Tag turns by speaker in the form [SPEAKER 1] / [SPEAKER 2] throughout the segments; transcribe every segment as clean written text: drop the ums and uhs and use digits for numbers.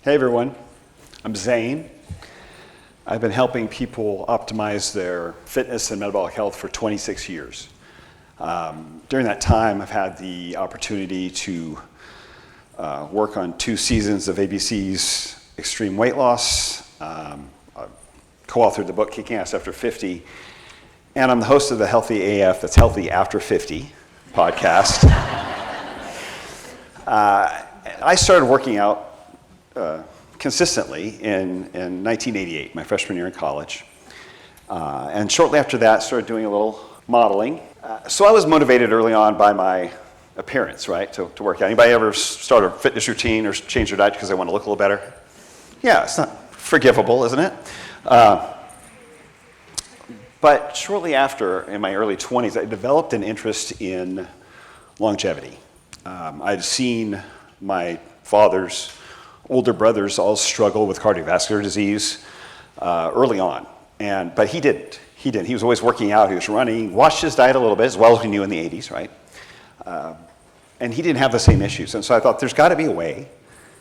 [SPEAKER 1] Hey everyone, I'm Zane. I've been helping people optimize their fitness and metabolic health for 26 years. During that time, I've had the opportunity to work on 2 seasons of ABC's Extreme Weight Loss. I co-authored the book Kicking Ass After 50, and I'm the host of the Healthy AF, that's Healthy After 50 podcast. I started working out consistently in 1988, my freshman year in college. And shortly after that, started doing a little modeling. So I was motivated early on by my appearance, right, to work out. Anybody ever start a fitness routine or change their diet because they want to look a little better? Yeah, it's not forgivable, isn't it? But shortly after, in my early 20s, I developed an interest in longevity. I'd seen my father's older brothers all struggle with cardiovascular disease early on, but he didn't. He was always working out, he was running, watched his diet a little bit, as well as we knew in the 80s, right? And he didn't have the same issues. And so I thought, there's got to be a way,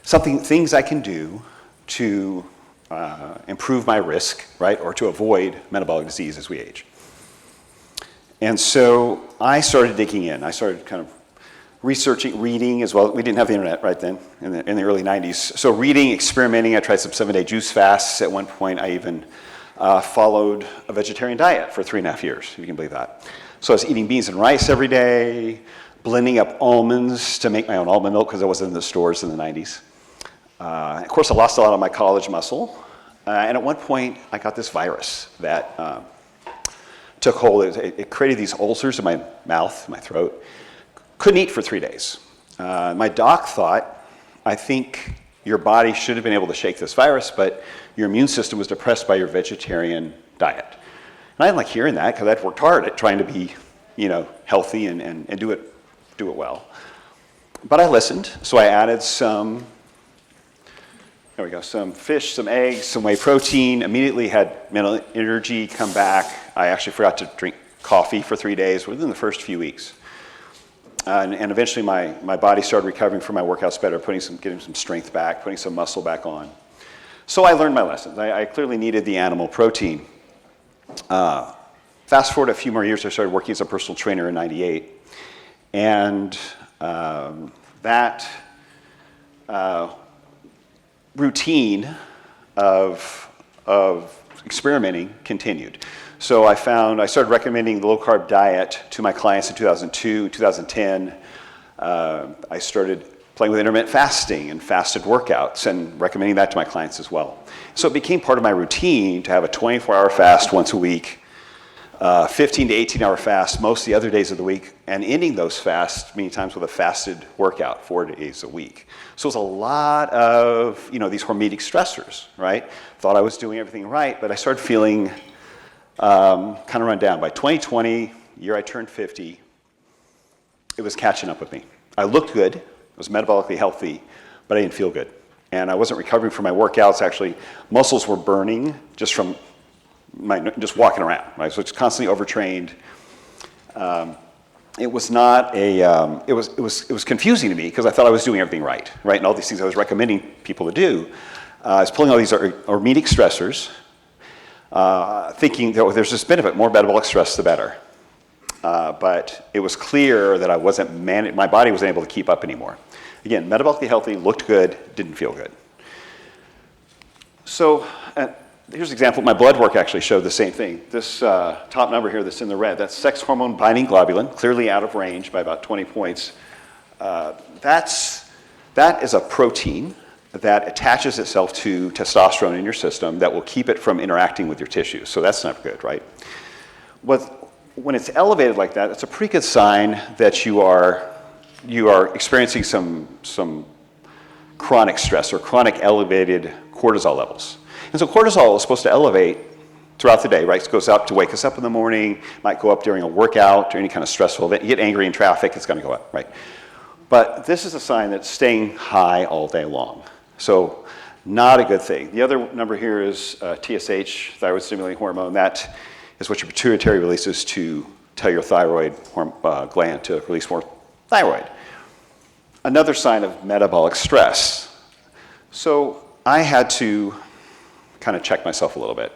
[SPEAKER 1] things I can do to improve my risk, right, or to avoid metabolic disease as we age. And so I started digging in. I started kind of researching, reading as well. We didn't have the internet right then, in the early 90s. So reading, experimenting, I tried some 7-day juice fasts. At one point, I even followed a vegetarian diet for 3.5 years, if you can believe that. So I was eating beans and rice every day, blending up almonds to make my own almond milk because I wasn't in the stores in the 90s. Of course, I lost a lot of my college muscle. And at one point, I got this virus that took hold. It created these ulcers in my mouth, my throat. Couldn't eat for 3 days. My doc thought, I think your body should have been able to shake this virus, but your immune system was depressed by your vegetarian diet. And I didn't like hearing that because I'd worked hard at trying to be, healthy and do it well. But I listened, so I added some fish, some eggs, some whey protein, immediately had mental energy come back. I actually forgot to drink coffee for 3 days within the first few weeks. And eventually my body started recovering from my workouts better, getting some strength back, putting some muscle back on. So I learned my lessons. I clearly needed the animal protein. Fast forward a few more years, I started working as a personal trainer in '98. And that routine of experimenting continued. So I started recommending the low-carb diet to my clients in 2002, 2010. I started playing with intermittent fasting and fasted workouts and recommending that to my clients as well. So it became part of my routine to have a 24-hour fast once a week, 15 to 18-hour fast most of the other days of the week, and ending those fasts many times with a fasted workout 4 days a week. So it was a lot of these hormetic stressors, right? Thought I was doing everything right, but I started feeling kind of run down. By 2020, year I turned 50, it was catching up with me. I looked good, I was metabolically healthy, but I didn't feel good. And I wasn't recovering from my workouts. Actually, muscles were burning just from just walking around, right? So it's constantly overtrained. It was not it was confusing to me because I thought I was doing everything right? And all these things I was recommending people to do. I was pulling all these hormetic stressors, thinking that there's this benefit, more metabolic stress, the better. But it was clear that I wasn't my body wasn't able to keep up anymore. Again, metabolically healthy, looked good, didn't feel good. So here's an example. My blood work actually showed the same thing. This top number here that's in the red, that's sex hormone binding globulin, clearly out of range by about 20 points. That is a protein that attaches itself to testosterone in your system that will keep it from interacting with your tissues. So that's not good, right? When it's elevated like that, it's a pretty good sign that you are experiencing some chronic stress or chronic elevated cortisol levels. And so cortisol is supposed to elevate throughout the day, right? It goes up to wake us up in the morning, might go up during a workout or any kind of stressful event. You get angry in traffic, it's going to go up, right? But this is a sign that it's staying high all day long. So not a good thing. The other number here is TSH, thyroid stimulating hormone. That is what your pituitary releases to tell your thyroid gland to release more thyroid. Another sign of metabolic stress. So I had to kind of check myself a little bit.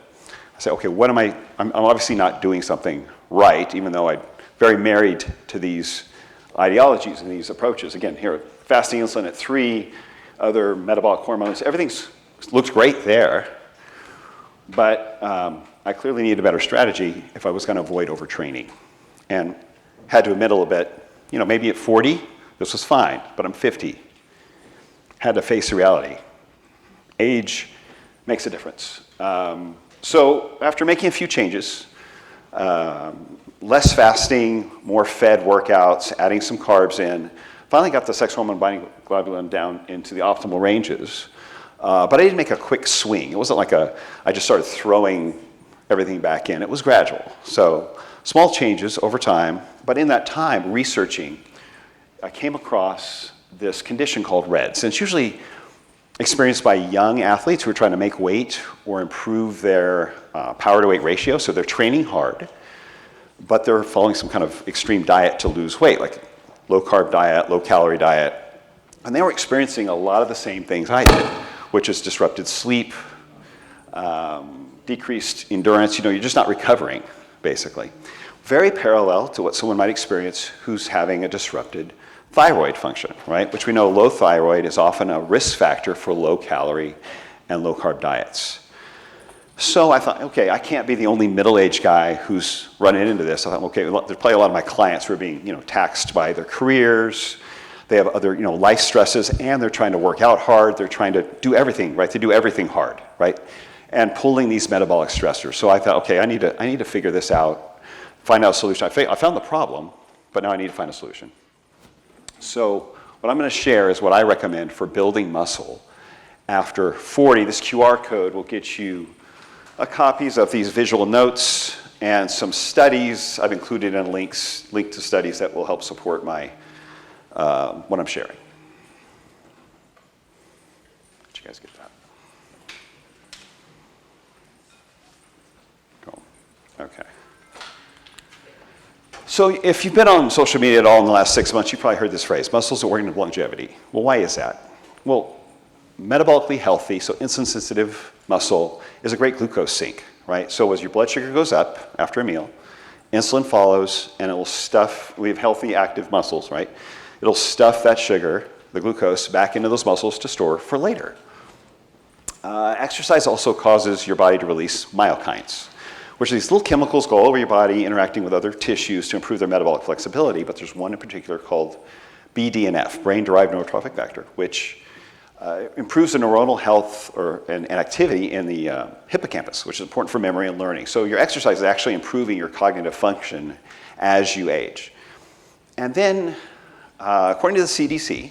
[SPEAKER 1] I said, okay, what am I'm obviously not doing something right, even though I'm very married to these ideologies and these approaches. Again, here, fasting insulin at 3, other metabolic hormones, everything looks great there. But I clearly needed a better strategy if I was going to avoid overtraining. And had to admit a little bit, maybe at 40, this was fine, but I'm 50. Had to face the reality. Age makes a difference. So after making a few changes, less fasting, more fed workouts, adding some carbs in, finally got the sex hormone binding globulin down into the optimal ranges. But I didn't make a quick swing. It wasn't like I just started throwing everything back in. It was gradual. So small changes over time. But in that time, researching, I came across this condition called REDS. And it's usually experienced by young athletes who are trying to make weight or improve their power to weight ratio. So they're training hard, but they're following some kind of extreme diet to lose weight, like low carb diet, low calorie diet. And they were experiencing a lot of the same things I did, which is disrupted sleep, decreased endurance. You're just not recovering, basically. Very parallel to what someone might experience who's having a disrupted thyroid function, right? Which we know low thyroid is often a risk factor for low calorie and low carb diets. So I thought, okay, I can't be the only middle-aged guy who's running into this. I thought, okay, there's probably a lot of my clients who are being, taxed by their careers. They have other, life stresses, and they're trying to work out hard. They're trying to do everything, right? They do everything hard, right? And pulling these metabolic stressors. So I thought, okay, I need to figure this out, find out a solution. I found the problem, but now I need to find a solution. So what I'm going to share is what I recommend for building muscle after 40. This QR code will get you copies of these visual notes and some studies. I've included in link to studies that will help support my what I'm sharing. Did you guys get that? Cool. Okay. So if you've been on social media at all in the last 6 months, you've probably heard this phrase, muscles are organ of longevity. Well, why is that? Well, metabolically healthy, so insulin-sensitive muscle is a great glucose sink, right? So as your blood sugar goes up after a meal, insulin follows, and it will stuff, we have healthy, active muscles, right? It'll stuff that sugar, the glucose, back into those muscles to store for later. Exercise also causes your body to release myokines, which are these little chemicals go all over your body interacting with other tissues to improve their metabolic flexibility, but there's one in particular called BDNF, brain-derived neurotrophic factor, which improves the neuronal health and activity in the hippocampus, which is important for memory and learning. So your exercise is actually improving your cognitive function as you age. And then, according to the CDC,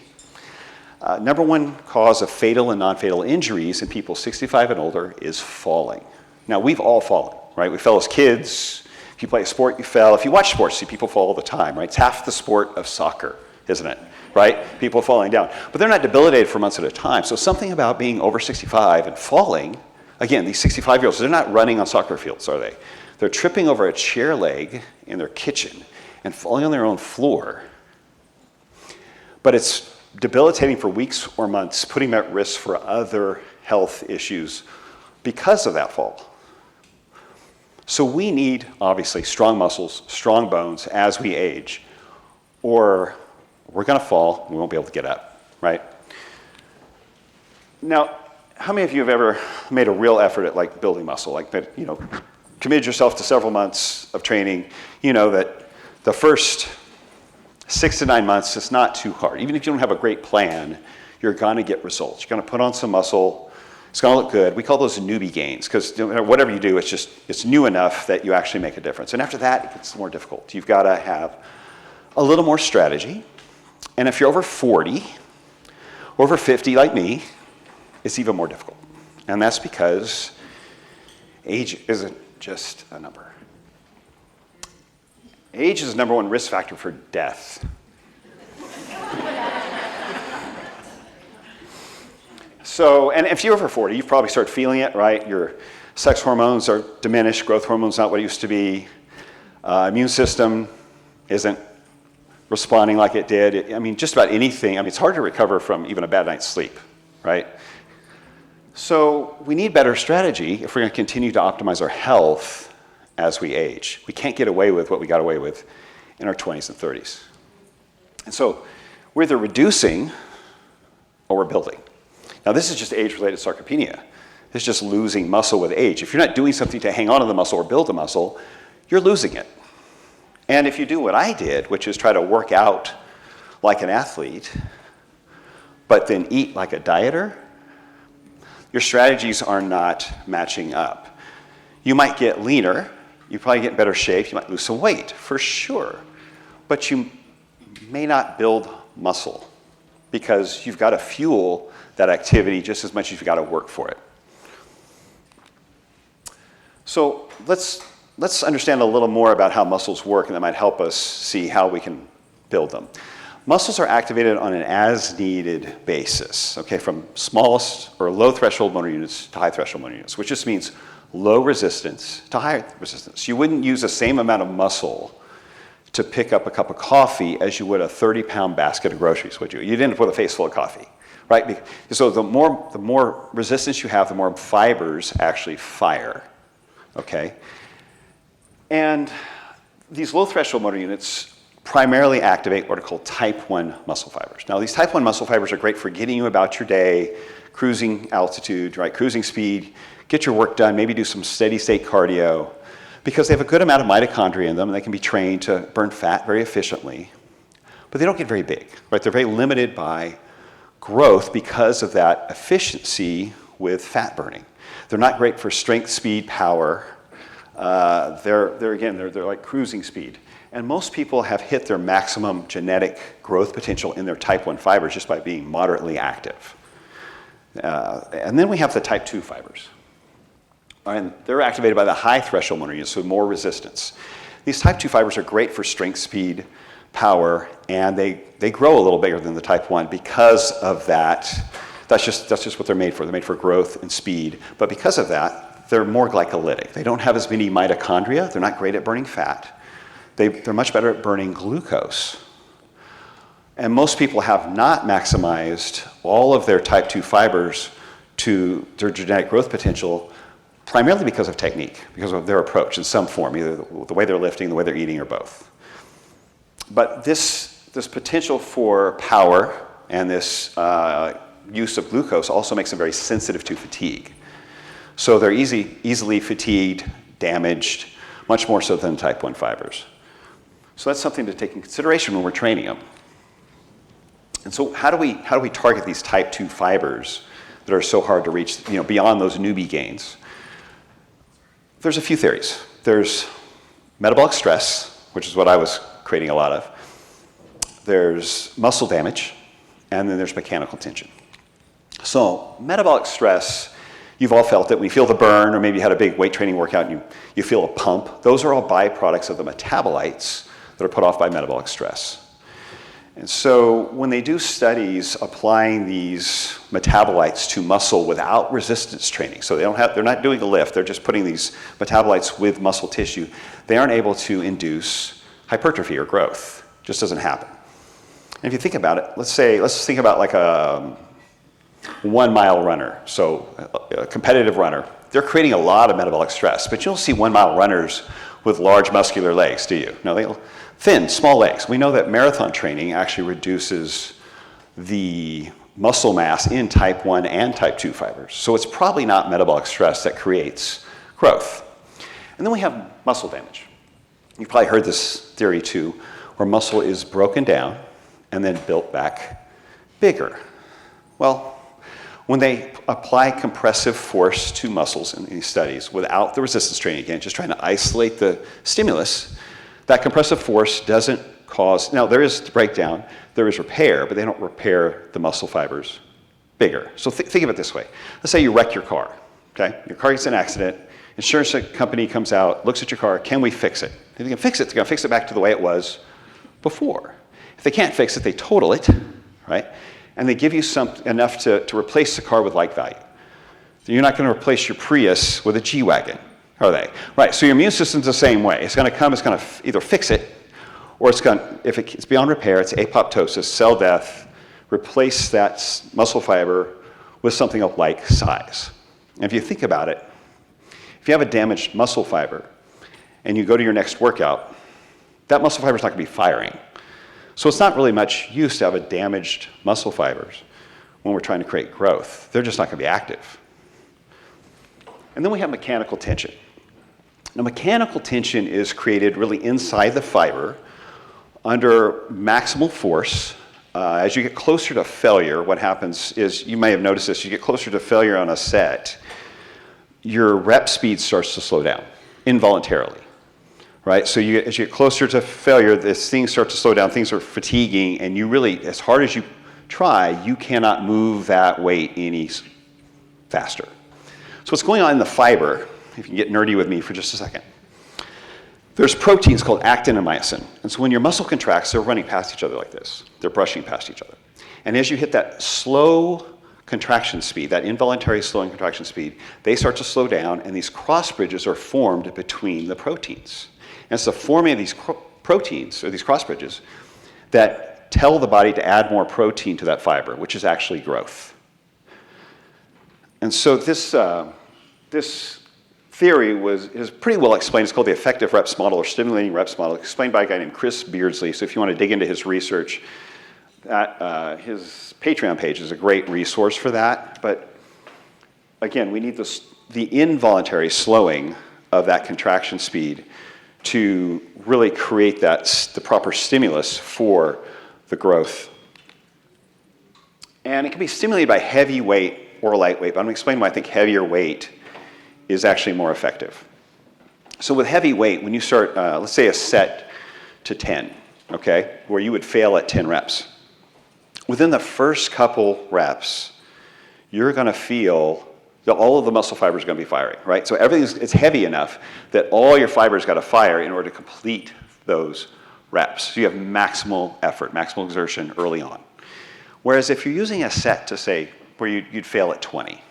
[SPEAKER 1] number one cause of fatal and non-fatal injuries in people 65 and older is falling. Now, we've all fallen, right? We fell as kids. If you play a sport, you fell. If you watch sports, you see people fall all the time, right? It's half the sport of soccer, isn't it? Right? People falling down. But they're not debilitated for months at a time. So something about being over 65 and falling, again, these 65-year-olds, they're not running on soccer fields, are they? They're tripping over a chair leg in their kitchen and falling on their own floor. But it's debilitating for weeks or months, putting them at risk for other health issues because of that fall. So we need, obviously, strong muscles, strong bones as we age, or we're going to fall, we won't be able to get up, right? Now, how many of you have ever made a real effort at building muscle, committed yourself to several months of training, that the first 6 to 9 months is not too hard. Even if you don't have a great plan, you're going to get results. You're going to put on some muscle. It's going to look good. We call those newbie gains because whatever you do, it's new enough that you actually make a difference. And after that, it gets more difficult. You've got to have a little more strategy. And if you're over 40, over 50 like me, it's even more difficult. And that's because age isn't just a number. Age is the number one risk factor for death. So, and if you're over 40, you've probably started feeling it, right? Your sex hormones are diminished, growth hormones not what it used to be. Immune system isn't responding like it did. Just about anything. It's hard to recover from even a bad night's sleep, right? So we need better strategy if we're going to continue to optimize our health as we age. We can't get away with what we got away with in our 20s and 30s. And so we're either reducing or we're building. Now this is just age-related sarcopenia. It's just losing muscle with age. If you're not doing something to hang on to the muscle or build the muscle, you're losing it. And if you do what I did, which is try to work out like an athlete, but then eat like a dieter, your strategies are not matching up. You might get leaner, you probably get in better shape, you might lose some weight, for sure. But you may not build muscle because you've got to fuel that activity just as much as you've got to work for it. So let's understand a little more about how muscles work, and that might help us see how we can build them. Muscles are activated on an as-needed basis, okay, from smallest or low threshold motor units to high threshold motor units, which just means low resistance to high resistance. You wouldn't use the same amount of muscle to pick up a cup of coffee as you would a 30-pound basket of groceries, would you? You'd end up with a face full of coffee, right? So the more resistance you have, the more fibers actually fire, okay? And these low threshold motor units primarily activate what are called type 1 muscle fibers. Now, these type 1 muscle fibers are great for getting you about your day, cruising altitude, right, cruising speed, get your work done, maybe do some steady state cardio, because they have a good amount of mitochondria in them, and they can be trained to burn fat very efficiently. But they don't get very big, right? They're very limited by growth because of that efficiency with fat burning. They're not great for strength, speed, power. They're like cruising speed. And most people have hit their maximum genetic growth potential in their type 1 fibers just by being moderately active. And then we have the type 2 fibers. And they're activated by the high threshold motor units, so more resistance. These type 2 fibers are great for strength, speed, power, and they grow a little bigger than the type 1 because of that. That's just what they're made for. They're made for growth and speed. But because of that, they're more glycolytic. They don't have as many mitochondria. They're not great at burning fat. They're much better at burning glucose. And most people have not maximized all of their type 2 fibers to their genetic growth potential, primarily because of technique, because of their approach in some form, either the way they're lifting, the way they're eating, or both. But this potential for power and this use of glucose also makes them very sensitive to fatigue. So they're easily fatigued, damaged, much more so than type 1 fibers. So that's something to take in consideration when we're training them. And so how do we target these type 2 fibers that are so hard to reach, beyond those newbie gains? There's a few theories. There's metabolic stress, which is what I was creating a lot of. There's muscle damage, and then there's mechanical tension. So metabolic stress, you've all felt it. When you feel the burn, or maybe you had a big weight training workout and you feel a pump, those are all byproducts of the metabolites that are put off by metabolic stress. And so when they do studies applying these metabolites to muscle without resistance training, so they're not doing a lift, they're just putting these metabolites with muscle tissue, they aren't able to induce hypertrophy or growth. It just doesn't happen. And if you think about it, let's think about like a 1 mile runner, so a competitive runner. They're creating a lot of metabolic stress, but you don't see 1 mile runners with large muscular legs, do you? No, they're thin, small legs. We know that marathon training actually reduces the muscle mass in type 1 and type 2 fibers. So it's probably not metabolic stress that creates growth. And then we have muscle damage. You've probably heard this theory too, where muscle is broken down and then built back bigger. Well, when they apply compressive force to muscles in these studies without the resistance training, again, just trying to isolate the stimulus, that compressive force doesn't cause, now there is breakdown, there is repair, but they don't repair the muscle fibers bigger. So think of it this way. Let's say you wreck your car, okay? Your car gets in an accident, insurance company comes out, looks at your car, can we fix it? If they can fix it, they're gonna fix it back to the way it was before. If they can't fix it, they total it, right? And they give you enough to replace the car with like value. You're not going to replace your Prius with a G-Wagon, are they? Right, so your immune system's the same way. It's going to either fix it, or if it's beyond repair, it's apoptosis, cell death, replace that muscle fiber with something of like size. And if you think about it, if you have a damaged muscle fiber and you go to your next workout, that muscle fiber is not going to be firing. So it's not really much use to have a damaged muscle fibers when we're trying to create growth. They're just not going to be active. And then we have mechanical tension. Now, mechanical tension is created really inside the fiber under maximal force. As you get closer to failure, what happens is, you may have noticed this, you get closer to failure on a set, your rep speed starts to slow down involuntarily, right? So as you get closer to failure, things start to slow down, things are fatiguing, and you really, as hard as you try, you cannot move that weight any faster. So what's going on in the fiber, if you can get nerdy with me for just a second, there's proteins called actin and myosin. And so when your muscle contracts, they're running past each other like this. They're brushing past each other. And as you hit that slow contraction speed, that involuntary slowing contraction speed, they start to slow down, and these cross bridges are formed between the proteins. And it's the forming of these proteins, or these cross bridges, that tell the body to add more protein to that fiber, which is actually growth. And so this theory is pretty well explained. It's called the effective reps model, or stimulating reps model, explained by a guy named Chris Beardsley. So if you want to dig into his research, his Patreon page is a great resource for that. But again, we need the involuntary slowing of that contraction speed to really create the proper stimulus for the growth. And it can be stimulated by heavy weight or light weight, but I'm going to explain why I think heavier weight is actually more effective. So with heavy weight, when you start, let's say a set to 10, okay, where you would fail at 10 reps, within the first couple reps, you're going to feel that all of the muscle fibers are going to be firing, right? So it's heavy enough that all your fibers got to fire in order to complete those reps. So you have maximal effort, maximal exertion early on. Whereas if you're using a set to say where you'd fail at 20,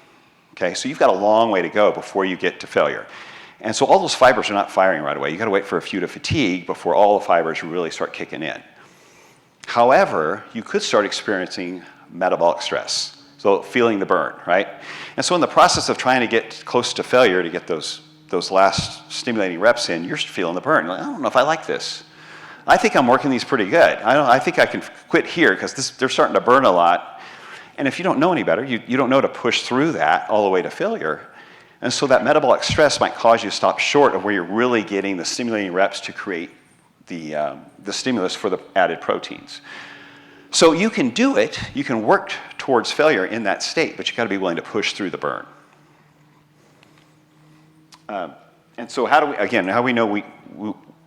[SPEAKER 1] okay, so you've got a long way to go before you get to failure. And so all those fibers are not firing right away. You've got to wait for a few to fatigue before all the fibers really start kicking in. However, you could start experiencing metabolic stress, so feeling the burn, right? And so in the process of trying to get close to failure to get those last stimulating reps in, you're feeling the burn. You're like, I don't know if I like this. I think I'm working these pretty good. I think I can quit here because they're starting to burn a lot. And if you don't know any better, you don't know to push through that all the way to failure. And so that metabolic stress might cause you to stop short of where you're really getting the stimulating reps to create the stimulus for the added proteins. So you can do it, you can work towards failure in that state, but you've got to be willing to push through the burn. And so how do we know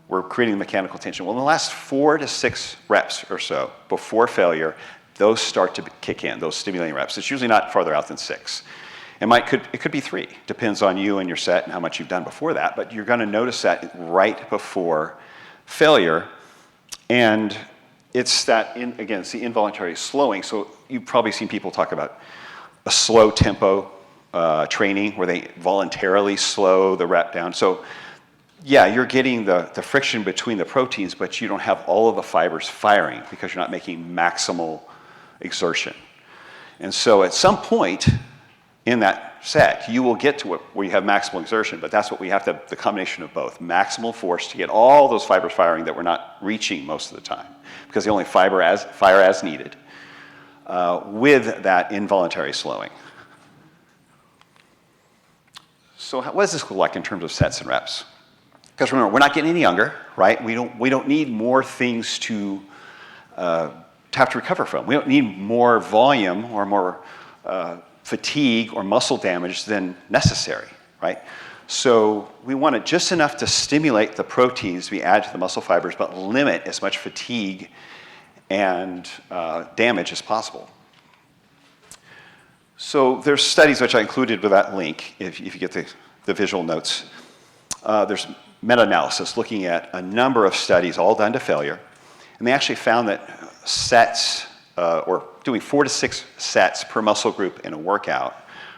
[SPEAKER 1] we're creating mechanical tension? Well, in the last 4 to 6 reps or so before failure, those start to kick in, those stimulating reps. It's usually not farther out than 6. It could be 3, depends on you and your set and how much you've done before that, but you're going to notice that right before failure. And it's it's the involuntary slowing. So you've probably seen people talk about a slow tempo training where they voluntarily slow the rep down. So yeah, you're getting the friction between the proteins, but you don't have all of the fibers firing because you're not making maximal exertion. And so at some point in that set, you will get to where you have maximal exertion, but that's what we have to have, the combination of both. Maximal force to get all those fibers firing that we're not reaching most of the time because they only fire as needed with that involuntary slowing. So what does this look like in terms of sets and reps? Because remember, we're not getting any younger, right? We don't need more things to have to recover from. We don't need more volume or more fatigue or muscle damage than necessary, right? So we want it just enough to stimulate the proteins we add to the muscle fibers, but limit as much fatigue and damage as possible. So there's studies which I included with that link, if you get the visual notes. There's meta-analysis looking at a number of studies all done to failure, and they actually found that sets, or doing 4 to 6 sets per muscle group in a workout,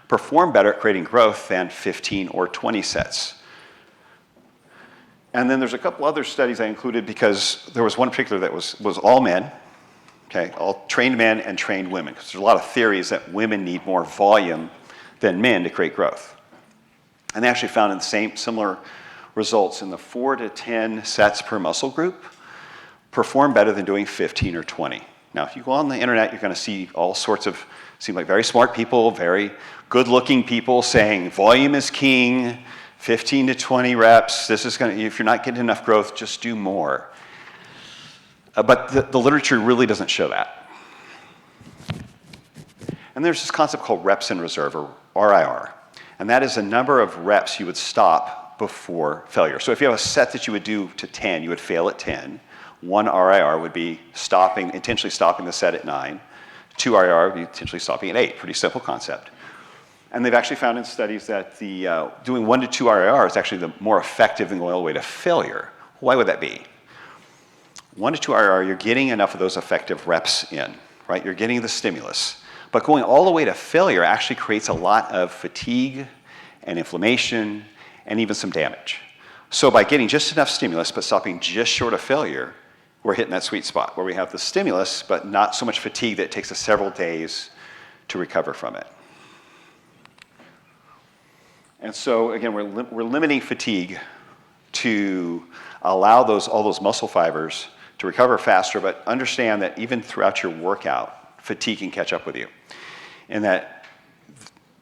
[SPEAKER 1] perform better at creating growth than 15 or 20 sets. And then there's a couple other studies I included because there was one particular that was all men, Okay, all trained men and trained women, because there's a lot of theories that women need more volume than men to create growth. And they actually found similar results in the 4 to 10 sets per muscle group perform better than doing 15 or 20. Now, if you go on the internet, you're going to see all sorts of, seem like very smart people, very good-looking people saying volume is king, 15 to 20 reps. This is going to, if you're not getting enough growth, just do more. But the literature really doesn't show that. And there's this concept called reps in reserve, or RIR. And that is the number of reps you would stop before failure. So if you have a set that you would do to 10, you would fail at 10. 1 RIR would be intentionally stopping the set at 9. 2 RIR would be intentionally stopping at 8. Pretty simple concept. And they've actually found in studies that doing 1 to 2 RIR is actually more effective than going all the way to failure. Why would that be? 1 to 2 RIR, you're getting enough of those effective reps in, right? You're getting the stimulus. But going all the way to failure actually creates a lot of fatigue and inflammation and even some damage. So by getting just enough stimulus but stopping just short of failure, we're hitting that sweet spot where we have the stimulus but not so much fatigue that it takes us several days to recover from it. And so again, we're limiting fatigue to allow all those muscle fibers to recover faster, but understand that even throughout your workout, fatigue can catch up with you. And that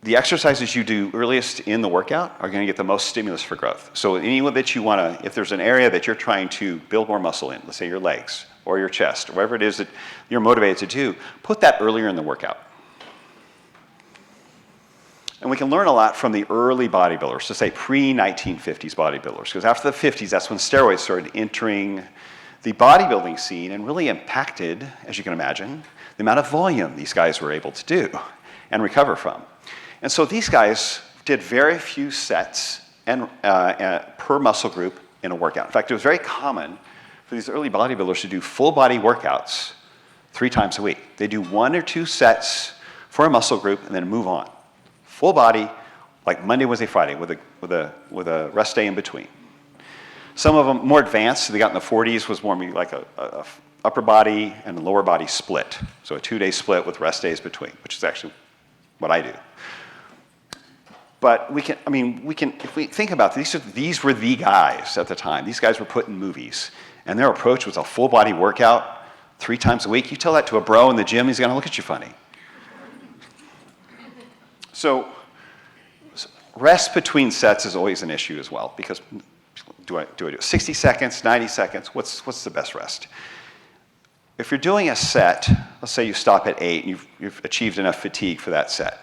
[SPEAKER 1] the exercises you do earliest in the workout are going to get the most stimulus for growth. So anyone that you want to, if there's an area that you're trying to build more muscle in, let's say your legs or your chest, or whatever it is that you're motivated to do, put that earlier in the workout. And we can learn a lot from the early bodybuilders, so say pre-1950s bodybuilders, because after the 50s, that's when steroids started entering the bodybuilding scene and really impacted, as you can imagine, the amount of volume these guys were able to do and recover from. And so these guys did very few sets per muscle group in a workout. In fact, it was very common for these early bodybuilders to do full body workouts 3 times a week. They do 1 or 2 sets for a muscle group and then move on. Full body, like Monday, Wednesday, Friday, with a rest day in between. Some of them more advanced, they got in the 40s, was more like a upper body and lower body split. So a 2-day split with rest days between, which is actually what I do. But we can, if we think about it, these were the guys at the time. These guys were put in movies, and their approach was a full body workout 3 times a week. You tell that to a bro in the gym, he's gonna look at you funny. So rest between sets is always an issue as well, because do I do 60 seconds, 90 seconds? What's the best rest? If you're doing a set, let's say you stop at 8, and you've achieved enough fatigue for that set,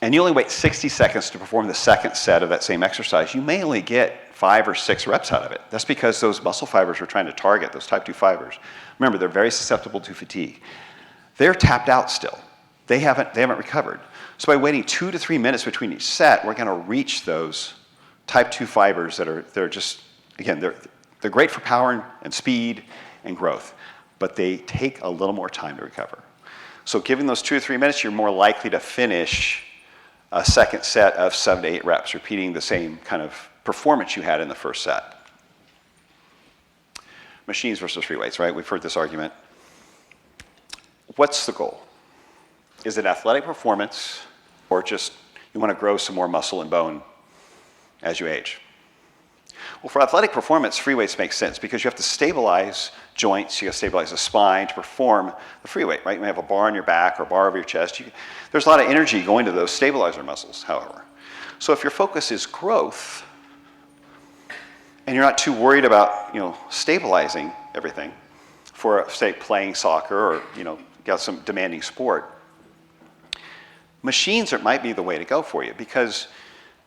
[SPEAKER 1] and you only wait 60 seconds to perform the second set of that same exercise, you may only get 5 or 6 reps out of it. That's because those muscle fibers we're trying to target, those type 2 fibers, remember, they're very susceptible to fatigue. They're tapped out still. They haven't recovered. So by waiting 2 to 3 minutes between each set, we're going to reach those type 2 fibers they're just, again, they're great for power and speed and growth, but they take a little more time to recover. So given those 2 or 3 minutes, you're more likely to finish a second set of 7 to 8 reps, repeating the same kind of performance you had in the first set. Machines versus free weights, right? We've heard this argument. What's the goal? Is it athletic performance, or just you want to grow some more muscle and bone as you age? Well, for athletic performance, free weights make sense because you have to stabilize joints, you have to stabilize the spine to perform the free weight, right? You may have a bar on your back or a bar over your chest. There's a lot of energy going to those stabilizer muscles, however. So if your focus is growth, and you're not too worried about, stabilizing everything for, say, playing soccer or, got some demanding sport, machines might be the way to go for you because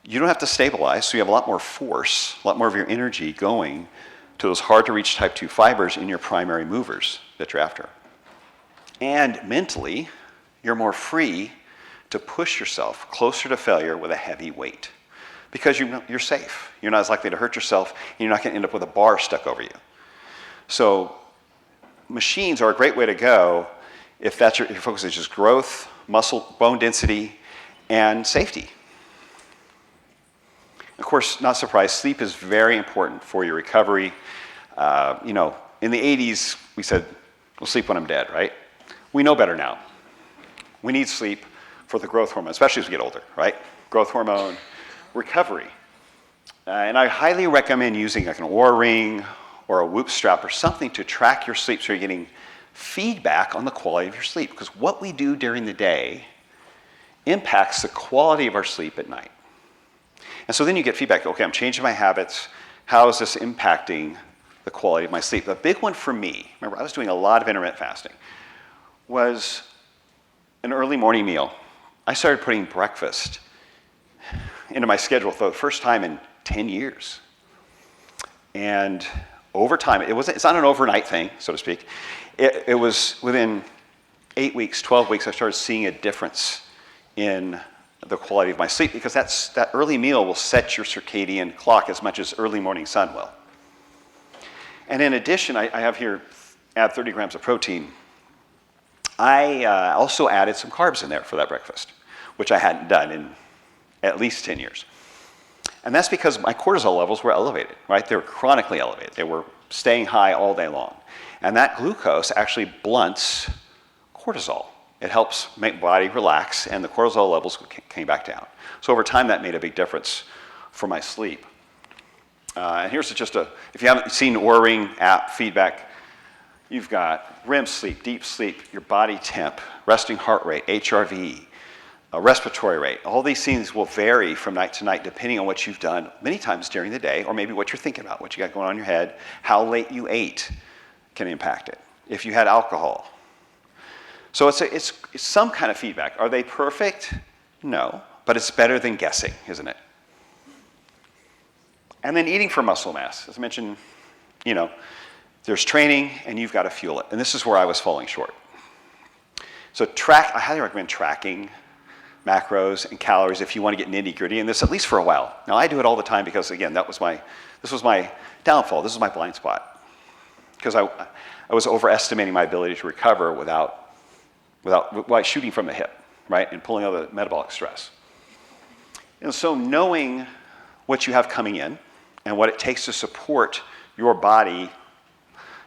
[SPEAKER 1] you don't have to stabilize, so you have a lot more force, a lot more of your energy going to those hard-to-reach type 2 fibers in your primary movers that you're after. And mentally, you're more free to push yourself closer to failure with a heavy weight because you're safe. You're not as likely to hurt yourself, and you're not going to end up with a bar stuck over you. So machines are a great way to go if that's your focus is just growth, muscle, bone density, and safety. Of course, not surprised, sleep is very important for your recovery. In the 80s, we said We'll sleep when I'm dead, right? We know better now. We need sleep for the growth hormone, especially as we get older, right? Growth hormone, recovery. And I highly recommend using like an Oura Ring or a Whoop strap or something to track your sleep so you're getting feedback on the quality of your sleep. Because what we do during the day impacts the quality of our sleep at night. And so then you get feedback, okay, I'm changing my habits. How is this impacting the quality of my sleep? The big one for me, remember I was doing a lot of intermittent fasting, was an early morning meal. I started putting breakfast into my schedule for the first time in 10 years. And over time, it's not an overnight thing, so to speak. It was within 8 weeks, 12 weeks, I started seeing a difference in the quality of my sleep because that early meal will set your circadian clock as much as early morning sun will. And in addition, I have here, add 30 grams of protein. I also added some carbs in there for that breakfast, which I hadn't done in at least 10 years. And that's because my cortisol levels were elevated, right? They were chronically elevated. They were staying high all day long. And that glucose actually blunts cortisol. It helps make the body relax, and the cortisol levels came back down. So over time, that made a big difference for my sleep. And here's just if you haven't seen Oura Ring app feedback, you've got REM sleep, deep sleep, your body temp, resting heart rate, HRV, respiratory rate. All these things will vary from night to night depending on what you've done many times during the day, or maybe what you're thinking about, what you got going on in your head, how late you ate can impact it. If you had alcohol. So it's some kind of feedback. Are they perfect? No, but it's better than guessing, isn't it? And then eating for muscle mass. As I mentioned, there's training and you've got to fuel it. And this is where I was falling short. So I highly recommend tracking macros and calories if you want to get nitty gritty in this, at least for a while. Now I do it all the time because again, this was my downfall. This was my blind spot. Because I was overestimating my ability to recover without shooting from the hip, right? And pulling out the metabolic stress. And so knowing what you have coming in and what it takes to support your body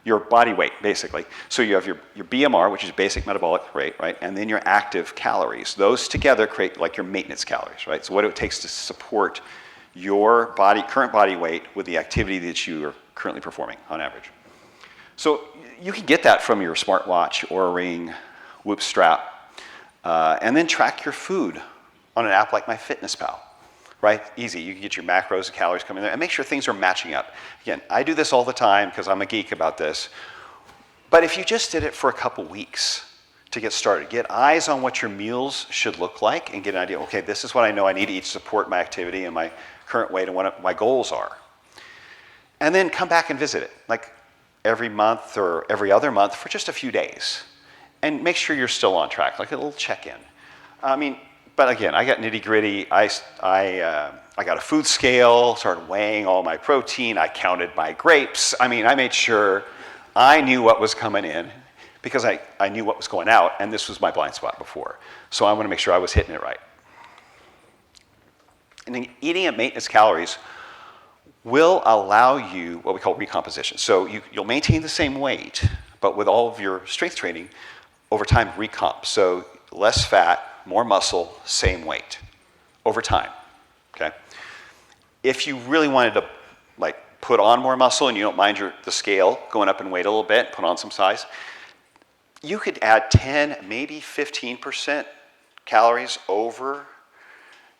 [SPEAKER 1] weight, basically. So you have your BMR, which is basic metabolic rate, right? And then your active calories. Those together create like your maintenance calories, right? So what it takes to support your current body weight with the activity that you are currently performing on average. So you can get that from your smartwatch or a Ring, Whoop strap, and then track your food on an app like MyFitnessPal. Right? Easy. You can get your macros and calories coming there and make sure things are matching up. Again, I do this all the time because I'm a geek about this. But if you just did it for a couple weeks to get started, get eyes on what your meals should look like and get an idea, okay, this is what I know I need to eat to support my activity and my current weight and what my goals are. And then come back and visit it, like every month or every other month for just a few days. And make sure you're still on track, like a little check-in. But again, I got nitty gritty. I got a food scale, started weighing all my protein. I counted my grapes. I made sure I knew what was coming in because I knew what was going out, and this was my blind spot before. So I want to make sure I was hitting it right. And then eating at maintenance calories will allow you what we call recomposition. So you'll maintain the same weight, but with all of your strength training, over time, recomp. So less fat, more muscle, same weight over time, okay? If you really wanted to put on more muscle and you don't mind the scale going up in weight a little bit, put on some size, you could add 10, maybe 15% calories over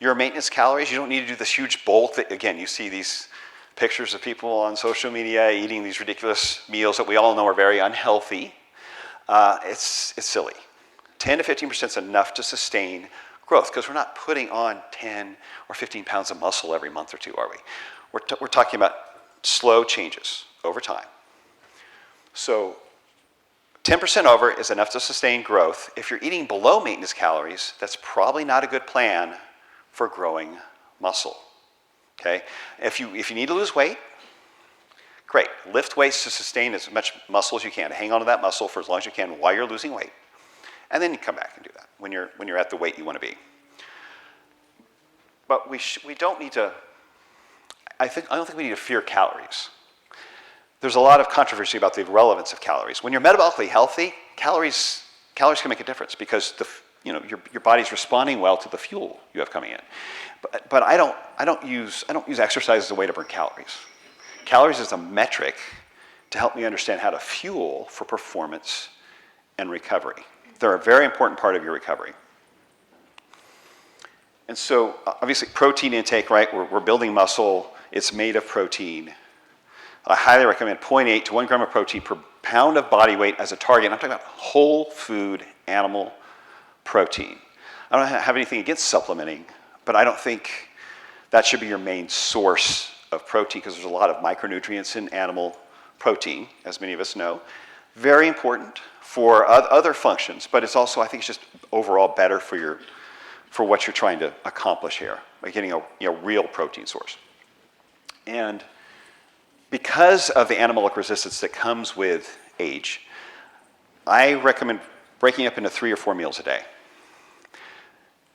[SPEAKER 1] your maintenance calories. You don't need to do this huge bulk that, again, you see these pictures of people on social media eating these ridiculous meals that we all know are very unhealthy. It's silly. 10 to 15% is enough to sustain growth because we're not putting on 10 or 15 pounds of muscle every month or two, are we? We're talking about slow changes over time. So 10% over is enough to sustain growth. If you're eating below maintenance calories, that's probably not a good plan for growing muscle, okay? If you need to lose weight, great. Lift weights to sustain as much muscle as you can. Hang on to that muscle for as long as you can while you're losing weight. And then you come back and do that when you're at the weight you want to be. But we don't need to. I don't think we need to fear calories. there's a lot of controversy about the relevance of calories. When you're metabolically healthy, calories can make a difference because your body's responding well to the fuel you have coming in. But I don't use exercise as a way to burn calories. Calories is a metric to help me understand how to fuel for performance and recovery. They're a very important part of your recovery. And so, obviously, protein intake, right? We're building muscle. It's made of protein. I highly recommend 0.8 to 1 gram of protein per pound of body weight as a target. And I'm talking about whole food animal protein. I don't have anything against supplementing, but I don't think that should be your main source of protein because there's a lot of micronutrients in animal protein, as many of us know. Very important for other functions, but it's also, I think it's just overall better for what you're trying to accomplish here, by getting a real protein source. And because of the anabolic resistance that comes with age, I recommend breaking up into 3 or 4 meals a day.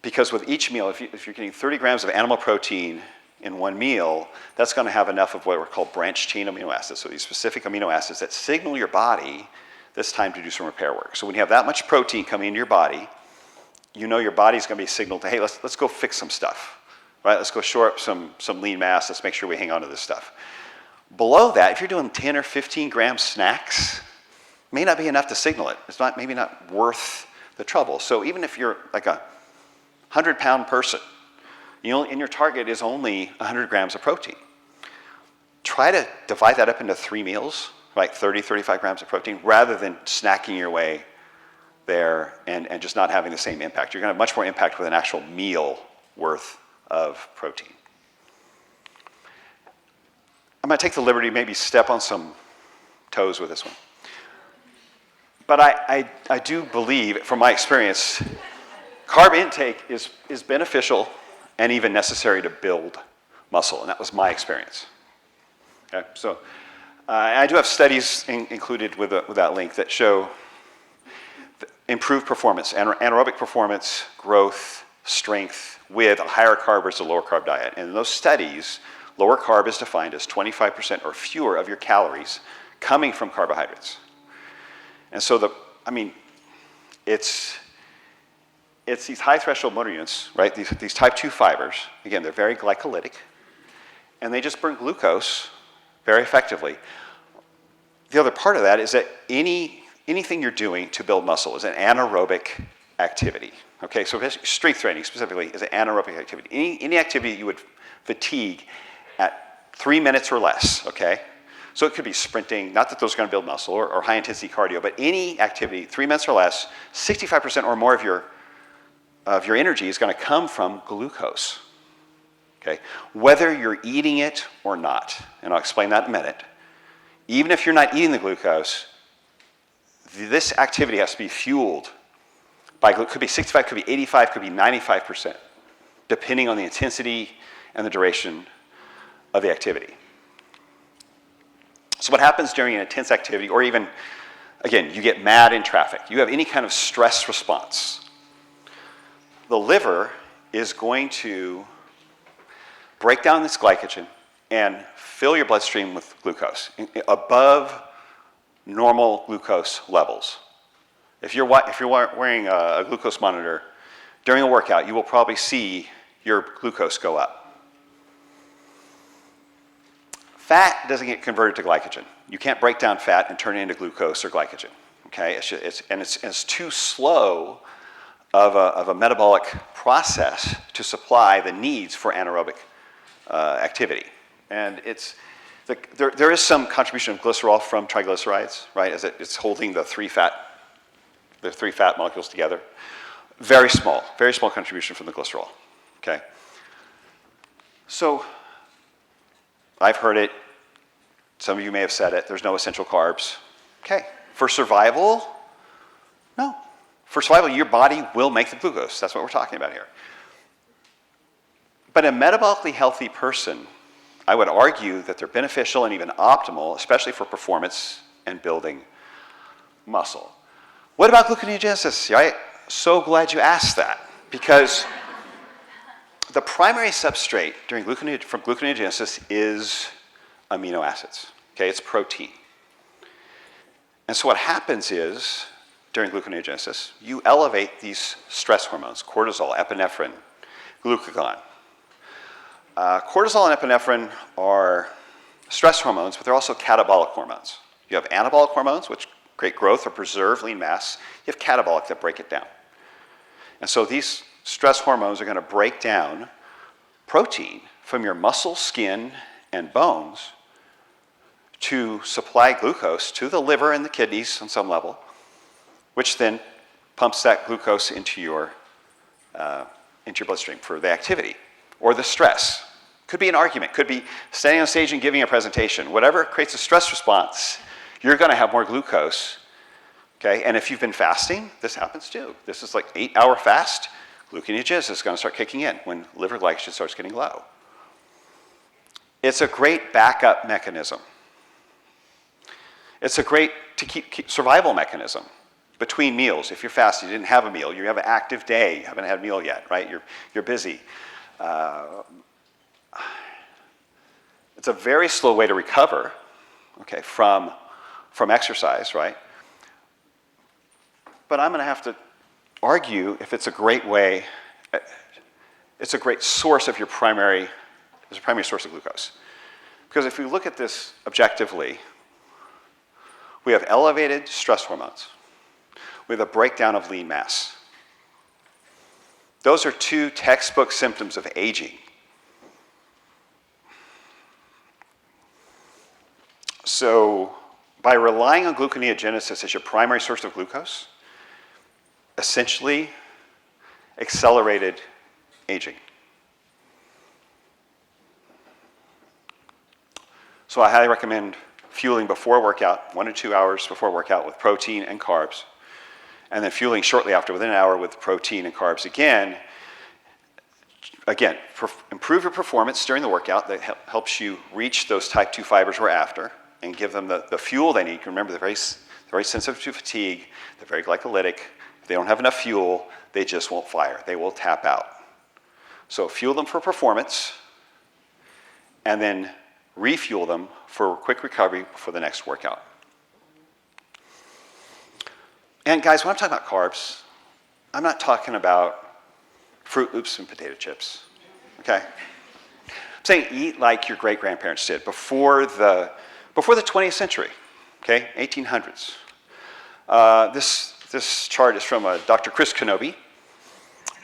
[SPEAKER 1] Because with each meal, if you're getting 30 grams of animal protein in one meal, that's going to have enough of what are called branched chain amino acids, so these specific amino acids that signal your body that it's time to do some repair work. So when you have that much protein coming into your body, you know your body's going to be signaled to, hey, let's go fix some stuff, right? Let's go shore up some lean mass. Let's make sure we hang on to this stuff. Below that, if you're doing 10 or 15 gram snacks, may not be enough to signal it. It's maybe not worth the trouble. So even if you're like a 100-pound person, and your target is only 100 grams of protein, try to divide that up into 3 meals, like 30, 35 grams of protein, rather than snacking your way there and just not having the same impact. You're going to have much more impact with an actual meal worth of protein. I'm going to take the liberty, maybe step on some toes with this one. But I do believe, from my experience, carb intake is beneficial and even necessary to build muscle, and that was my experience. Okay, so I do have studies included with that link that show improved performance, anaerobic performance, growth, strength with a higher carb versus a lower carb diet. And in those studies, lower carb is defined as 25% or fewer of your calories coming from carbohydrates. And so it's these high threshold motor units, right? These type 2 fibers, again, they're very glycolytic, and they just burn glucose very effectively. The other part of that is that anything you're doing to build muscle is an anaerobic activity. Okay, so strength training specifically is an anaerobic activity. Any activity that you would fatigue at 3 minutes or less, okay? So it could be sprinting, not that those are going to build muscle, or high intensity cardio, but any activity, 3 minutes or less, 65% or more of your energy is going to come from glucose, okay? Whether you're eating it or not, and I'll explain that in a minute. Even if you're not eating the glucose, this activity has to be fueled by, could be 65, could be 85, could be 95%, depending on the intensity and the duration of the activity. So what happens during an intense activity, or even, again, you get mad in traffic, you have any kind of stress response, the liver is going to break down this glycogen and fill your bloodstream with glucose above normal glucose levels. If you're wearing a glucose monitor during a workout, you will probably see your glucose go up. Fat doesn't get converted to glycogen. You can't break down fat and turn it into glucose or glycogen. Okay, it's too slow of a metabolic process to supply the needs for anaerobic activity. And there is some contribution of glycerol from triglycerides, right? As it's holding the three fat molecules together. Very small contribution from the glycerol. Okay. So I've heard it. Some of you may have said it. There's no essential carbs. Okay. For survival, no. For survival, your body will make the glucose. That's what we're talking about here. But a metabolically healthy person, I would argue that they're beneficial and even optimal, especially for performance and building muscle. What about gluconeogenesis? I'm so glad you asked that, because the primary substrate from gluconeogenesis is amino acids. Okay, it's protein. And so what happens is, during gluconeogenesis, you elevate these stress hormones, cortisol, epinephrine, glucagon. Cortisol and epinephrine are stress hormones, but they're also catabolic hormones. You have anabolic hormones, which create growth or preserve lean mass. You have catabolic that break it down. And so these stress hormones are going to break down protein from your muscle, skin, and bones to supply glucose to the liver and the kidneys on some level, which then pumps that glucose into your bloodstream for the activity or the stress. Could be an argument, could be standing on stage and giving a presentation. Whatever creates a stress response, you're going to have more glucose. Okay, and if you've been fasting, this happens too. This is like 8-hour fast. Gluconeogenesis is going to start kicking in when liver glycogen starts getting low. It's a great backup mechanism. It's a great keep survival mechanism between meals. If you're fasting, you didn't have a meal, you have an active day, you haven't had a meal yet, right? You're busy. It's a very slow way to recover, okay, from exercise, right? But I'm going to have to argue if it's a great way, it's a great source of your primary source of glucose. Because if we look at this objectively, we have elevated stress hormones. We have a breakdown of lean mass. Those are two textbook symptoms of aging. So by relying on gluconeogenesis as your primary source of glucose, essentially accelerated aging. So I highly recommend fueling before workout, 1 to 2 hours before workout with protein and carbs, and then fueling shortly after, within an hour with protein and carbs again. Again, improve your performance during the workout. That helps you reach those type 2 fibers we're after and give them the fuel they need. Remember, they're very sensitive to fatigue. They're very glycolytic. If they don't have enough fuel, they just won't fire. They will tap out. So fuel them for performance, and then refuel them for quick recovery for the next workout. And guys, when I'm talking about carbs, I'm not talking about Fruit Loops and potato chips, okay? I'm saying eat like your great-grandparents did before the 20th century, okay, 1800s. This chart is from Dr. Chris Kenobi,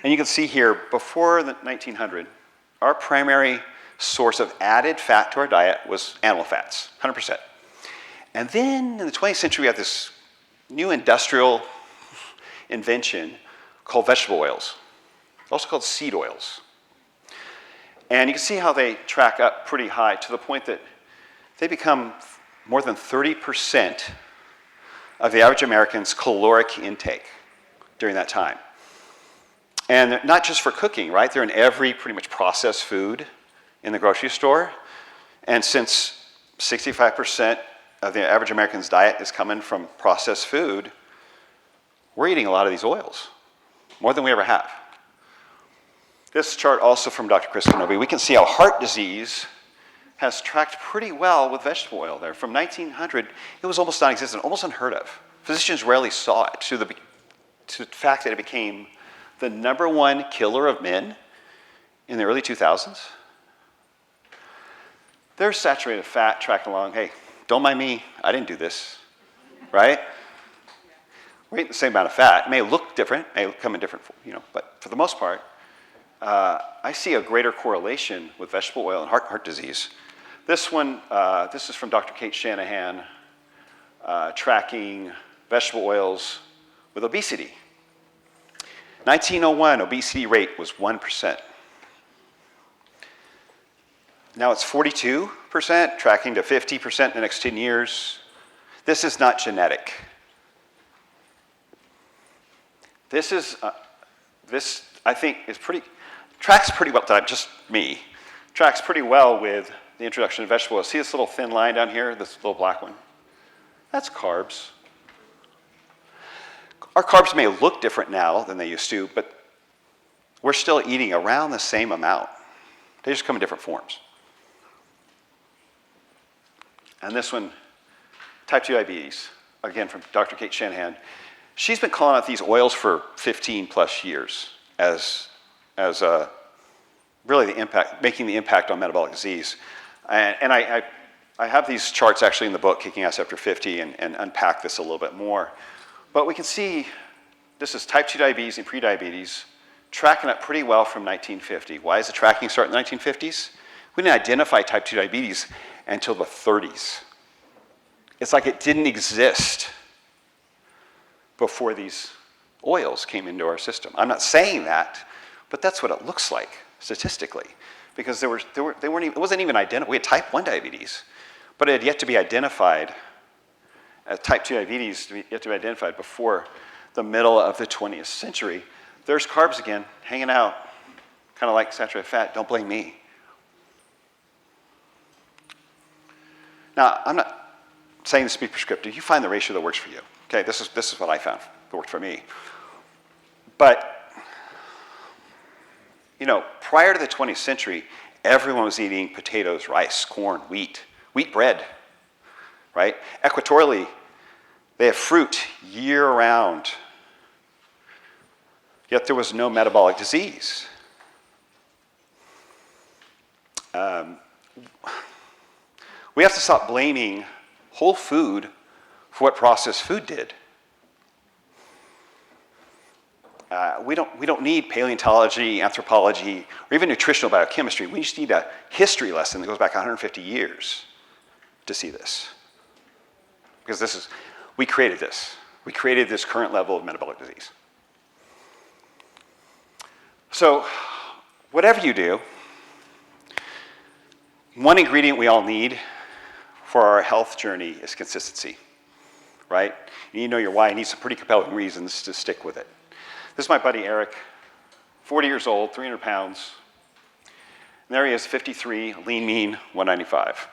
[SPEAKER 1] and you can see here, before the 1900, our primary source of added fat to our diet was animal fats, 100%. And then in the 20th century, we have this new industrial invention called vegetable oils, also called seed oils. And you can see how they track up pretty high to the point that they become more than 30% of the average American's caloric intake during that time. And they're not just for cooking, right? They're in every pretty much processed food in the grocery store. And since 65% of the average American's diet is coming from processed food, we're eating a lot of these oils, more than we ever have. This chart also from Dr. Chris Kenobi, we can see how heart disease has tracked pretty well with vegetable oil there. From 1900, it was almost non-existent, almost unheard of. Physicians rarely saw it, to the fact that it became the #1 killer of men in the early 2000s. There's saturated fat tracking along. Hey, don't mind me, I didn't do this, right? We're eating the same amount of fat. It may look different, may come in different, but for the most part, I see a greater correlation with vegetable oil and heart disease. This one, this is from Dr. Kate Shanahan, tracking vegetable oils with obesity. 1901, obesity rate was 1%. Now it's 42%, tracking to 50% in the next 10 years. This is not genetic. This is, I think tracks pretty well, just me, tracks pretty well with the introduction of vegetable oil. See this little thin line down here, this little black one? That's carbs. Our carbs may look different now than they used to, but we're still eating around the same amount. They just come in different forms. And this one, type 2 diabetes, again from Dr. Kate Shanahan. She's been calling out these oils for 15 plus years as really the impact, making the impact on metabolic disease. And I have these charts actually in the book, Kicking Ass After 50, and unpack this a little bit more. But we can see this is type 2 diabetes and prediabetes, tracking up pretty well from 1950. Why is the tracking start in the 1950s? We didn't identify type 2 diabetes until the 30s. It's like it didn't exist before these oils came into our system. I'm not saying that, but that's what it looks like statistically, because they weren't even, it wasn't even identified. We had type 1 diabetes, but it had yet to be identified as type 2 diabetes, yet to be identified before the middle of the 20th century. There's carbs again, hanging out, kind of like saturated fat. Don't blame me. Now, I'm not saying this to be prescriptive. You find the ratio that works for you. Okay, this is what I found that worked for me. But, you know, prior to the 20th century, everyone was eating potatoes, rice, corn, wheat bread, right? Equatorially, they have fruit year-round, yet there was no metabolic disease. We have to stop blaming whole food for what processed food did. We don't need paleontology, anthropology, or even nutritional biochemistry. We just need a history lesson that goes back 150 years to see this. Because we created this. We created this current level of metabolic disease. So, whatever you do, one ingredient we all need for our health journey is consistency, right? You need to know your why. You need some pretty compelling reasons to stick with it. This is my buddy Eric, 40 years old, 300 pounds. And there he is, 53, lean, mean, 195.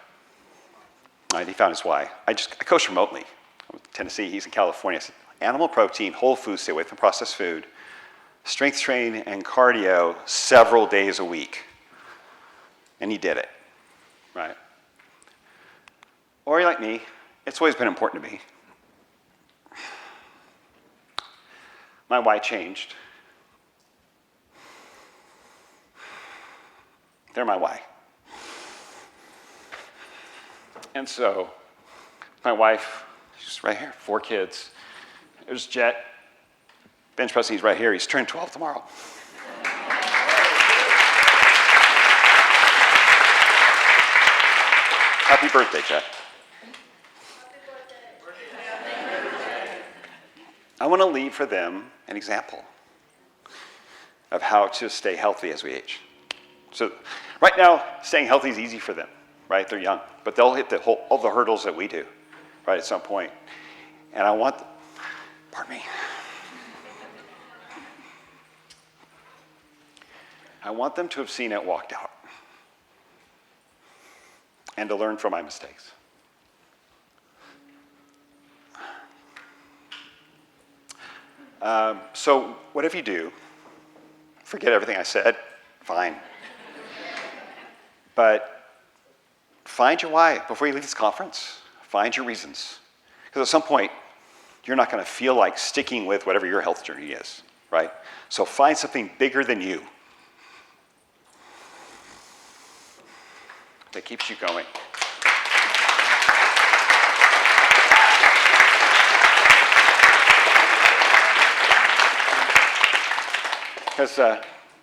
[SPEAKER 1] Right, he found his why. I coach remotely. I'm in Tennessee, he's in California. I said, animal protein, whole food, stay away from processed food, strength training and cardio several days a week. And he did it, right? Or you're like me, it's always been important to me. My why changed. They're my why. And so, my wife, she's right here, 4 kids. There's Jet, bench pressing, he's right here. He's turning 12 tomorrow. Happy birthday, Jet. I want to leave for them an example of how to stay healthy as we age. So right now, staying healthy is easy for them, right? They're young, but they'll hit all the hurdles that we do, right, at some point. And I want, pardon me. I want them to have seen it walked out and to learn from my mistakes. So whatever you do, forget everything I said, fine. But find your why before you leave this conference. Find your reasons. Because at some point, you're not going to feel like sticking with whatever your health journey is, right? So find something bigger than you that keeps you going. Because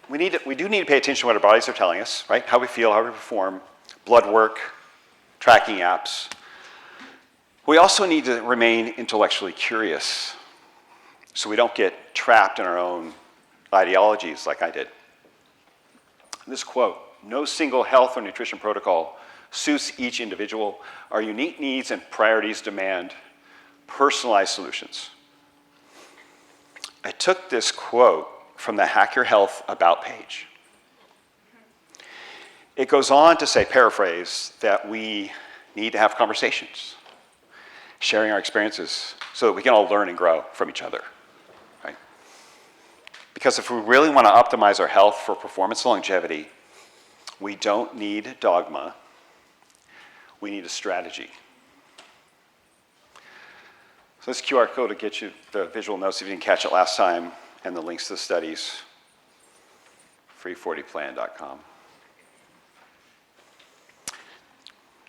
[SPEAKER 1] we do need to pay attention to what our bodies are telling us, right? How we feel, how we perform, blood work, tracking apps. We also need to remain intellectually curious so we don't get trapped in our own ideologies like I did. This quote, no single health or nutrition protocol suits each individual. Our unique needs and priorities demand personalized solutions. I took this quote from the Hack Your Health About page. It goes on to say, paraphrase, that we need to have conversations, sharing our experiences so that we can all learn and grow from each other, right? Because if we really want to optimize our health for performance and longevity, we don't need dogma, we need a strategy. So this QR code will get you the visual notes if you didn't catch it last time, and the links to the studies, free40plan.com. We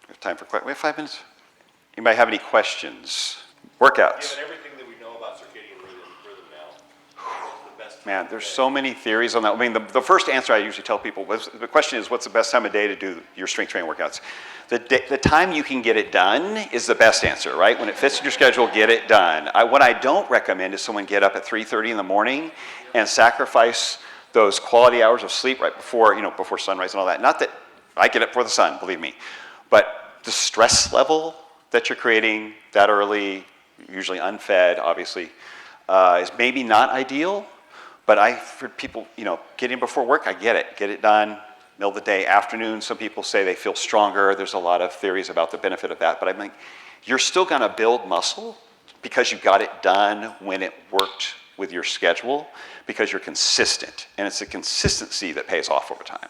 [SPEAKER 1] have time for questions. We have 5 minutes. Anybody have any questions? Workouts.
[SPEAKER 2] Given everything that we know about circadian rhythm now, what's the best time
[SPEAKER 1] Man,
[SPEAKER 2] of
[SPEAKER 1] there's
[SPEAKER 2] day?
[SPEAKER 1] so many theories on that. I mean, the first answer I usually tell people, the question is, what's the best time of day to do your strength training workouts? The time you can get it done is the best answer, right? When it fits in your schedule, get it done. What I don't recommend is someone get up at 3:30 in the morning and sacrifice those quality hours of sleep right before, before sunrise and all that. Not that I get up before the sun, believe me, but the stress level that you're creating that early, usually unfed, obviously, is maybe not ideal. But for people, getting before work, I get it. Get it done. Middle of the day, afternoon, some people say they feel stronger. There's a lot of theories about the benefit of that. But I think you're still going to build muscle because you got it done when it worked with your schedule, because you're consistent. And it's the consistency that pays off over time.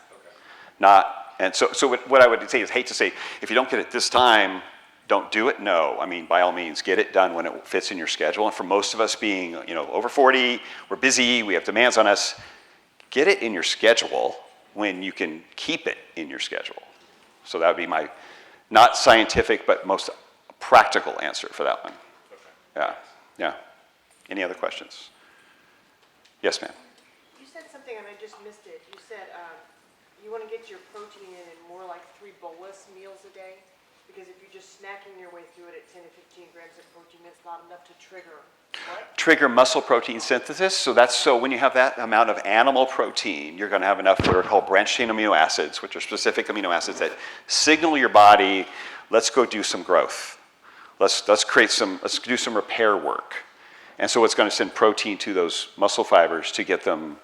[SPEAKER 1] So what I would say is, hate to say, if you don't get it this time, don't do it. No, I mean, by all means, get it done when it fits in your schedule. And for most of us being, over 40, we're busy, we have demands on us, get it in your schedule when you can keep it in your schedule. So that would be my, not scientific, but most practical answer for that one.
[SPEAKER 2] Okay.
[SPEAKER 1] Yeah. Any other questions? Yes, ma'am.
[SPEAKER 3] You said something and I just missed it. You said you want to get your protein in more like 3 bolus meals a day, because if you're just snacking your way through it at 10 to 15 grams of protein, it's not enough to trigger what?
[SPEAKER 1] Trigger muscle protein synthesis. So when you have that amount of animal protein, you're going to have enough what are called branched chain amino acids, which are specific amino acids that signal your body, let's go do some growth. Let's do some repair work. And so it's going to send protein to those muscle fibers to get them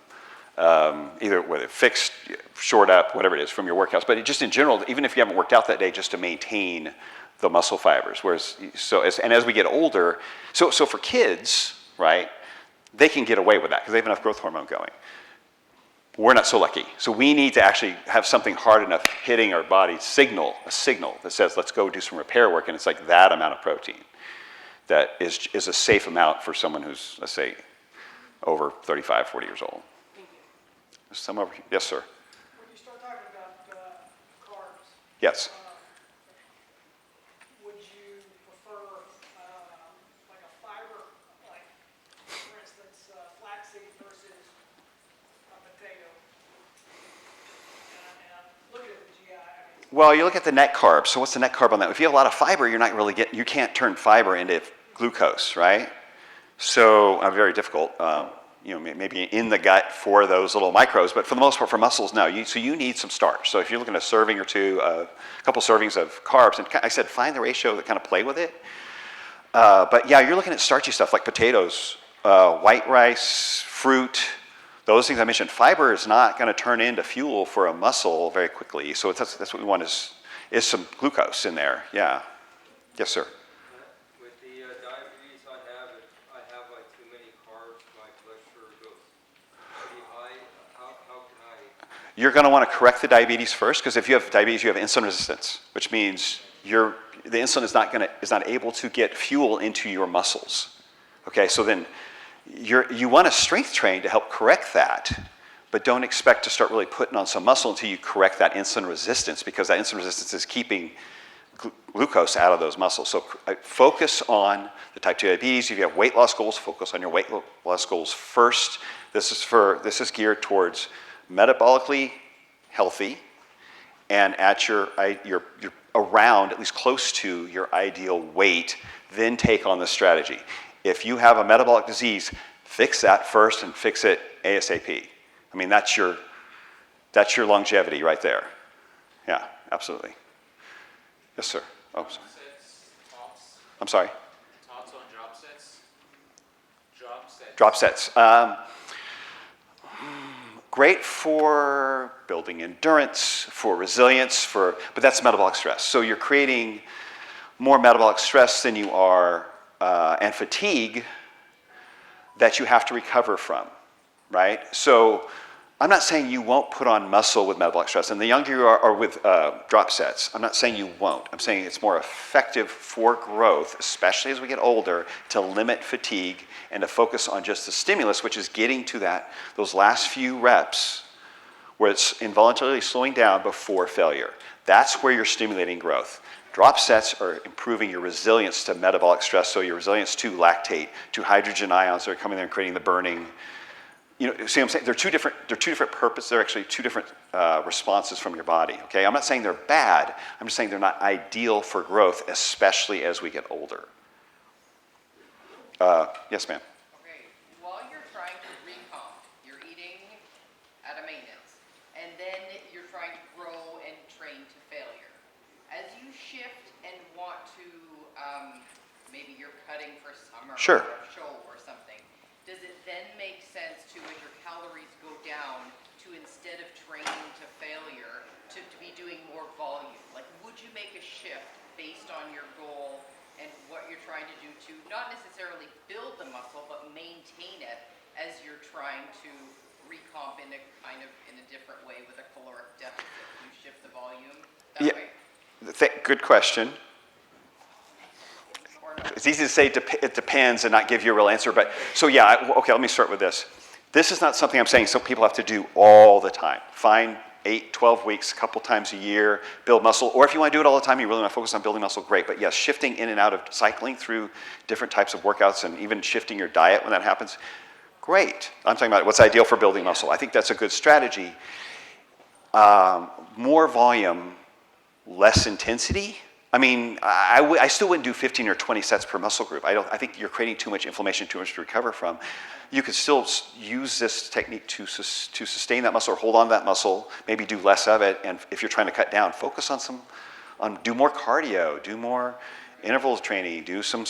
[SPEAKER 1] either whether fixed, shored up, whatever it is from your workouts. But just in general, even if you haven't worked out that day, just to maintain the muscle fibers. As we get older, so for kids, right, they can get away with that because they have enough growth hormone going. We're not so lucky. So we need to actually have something hard enough hitting our body, a signal that says, let's go do some repair work. And it's like that amount of protein that is a safe amount for someone who's, let's say, over 35, 40 years old. Some over here. Yes, sir.
[SPEAKER 4] When you start talking about carbs,
[SPEAKER 1] Yes.
[SPEAKER 4] would you prefer like a fiber, like for instance, flaxseed versus a potato? And I'm looking at the GI.
[SPEAKER 1] Well, you look at the net carb. So what's the net carb on that? If you have a lot of fiber, you can't turn fiber into glucose, right? So very difficult. Maybe in the gut for those little microbes, but for the most part, for muscles, no. So you need some starch. So if you're looking at a serving or two, a couple servings of carbs, and I said find the ratio that kind of play with it. But yeah, you're looking at starchy stuff like potatoes, white rice, fruit, those things I mentioned. Fiber is not going to turn into fuel for a muscle very quickly. So that's what we want is some glucose in there. Yeah. Yes, sir.
[SPEAKER 5] With the diabetes I have like too many carbs, my blood sugar goes pretty high. How can I?
[SPEAKER 1] You're going to want to correct the diabetes first, because if you have diabetes, you have insulin resistance, which means the insulin is not able to get fuel into your muscles. Okay, so then you want to strength train to help correct that, but don't expect to start really putting on some muscle until you correct that insulin resistance, because that insulin resistance is keeping glucose out of those muscles. So focus on the type 2 diabetes. If you have weight loss goals, focus on your weight loss goals first. This is geared towards metabolically healthy and at you're around, at least close to your ideal weight, then take on the strategy. If you have a metabolic disease, fix that first and fix it ASAP. I mean, that's your longevity right there. Yeah, absolutely. Yes, sir. Oh, sorry. I'm sorry?
[SPEAKER 2] Thoughts on drop sets?
[SPEAKER 1] Drop sets. Great for building endurance, for resilience, but that's metabolic stress. So you're creating more metabolic stress than you are, and fatigue that you have to recover from, right? So I'm not saying you won't put on muscle with metabolic stress, and the younger you are, or with drop sets, I'm not saying you won't. I'm saying it's more effective for growth, especially as we get older, to limit fatigue and to focus on just the stimulus, which is getting to those last few reps where it's involuntarily slowing down before failure. That's where you're stimulating growth. Drop sets are improving your resilience to metabolic stress, so your resilience to lactate, to hydrogen ions that are coming there and creating the burning. You know, see what I'm saying? They're two different purposes. They're actually two different responses from your body, okay? I'm not saying they're bad. I'm just saying they're not ideal for growth, especially as we get older. Yes, ma'am.
[SPEAKER 6] Okay, while you're trying to recomp, you're eating at a maintenance, and then you're trying to grow and train to failure. As you shift and want to, maybe you're cutting for summer
[SPEAKER 1] Sure.
[SPEAKER 6] or a show or something, does it then make sense to, as your calories go down, to instead of training to failure, to be doing more volume? Like, would you make a shift based on your goal and what you're trying to do to not necessarily build the muscle, but maintain it as you're trying to recomp in a different way with a caloric deficit? You shift the volume that way?
[SPEAKER 1] Good question.
[SPEAKER 6] Or not?
[SPEAKER 1] It's easy to say it depends and not give you a real answer, but so yeah, okay, let me start with this. This is not something I'm saying some people have to do all the time. Find 8, 12 weeks, a couple times a year, build muscle, or if you want to do it all the time, you really want to focus on building muscle, great. But yes, shifting in and out of cycling through different types of workouts and even shifting your diet when that happens, great. I'm talking about what's ideal for building muscle. I think that's a good strategy. More volume, less intensity. I mean, I still wouldn't do 15 or 20 sets per muscle group. I think you're creating too much inflammation, too much to recover from. You could still use this technique to sustain that muscle or hold on to that muscle, maybe do less of it, and if you're trying to cut down, focus on do more cardio, do more interval training, do some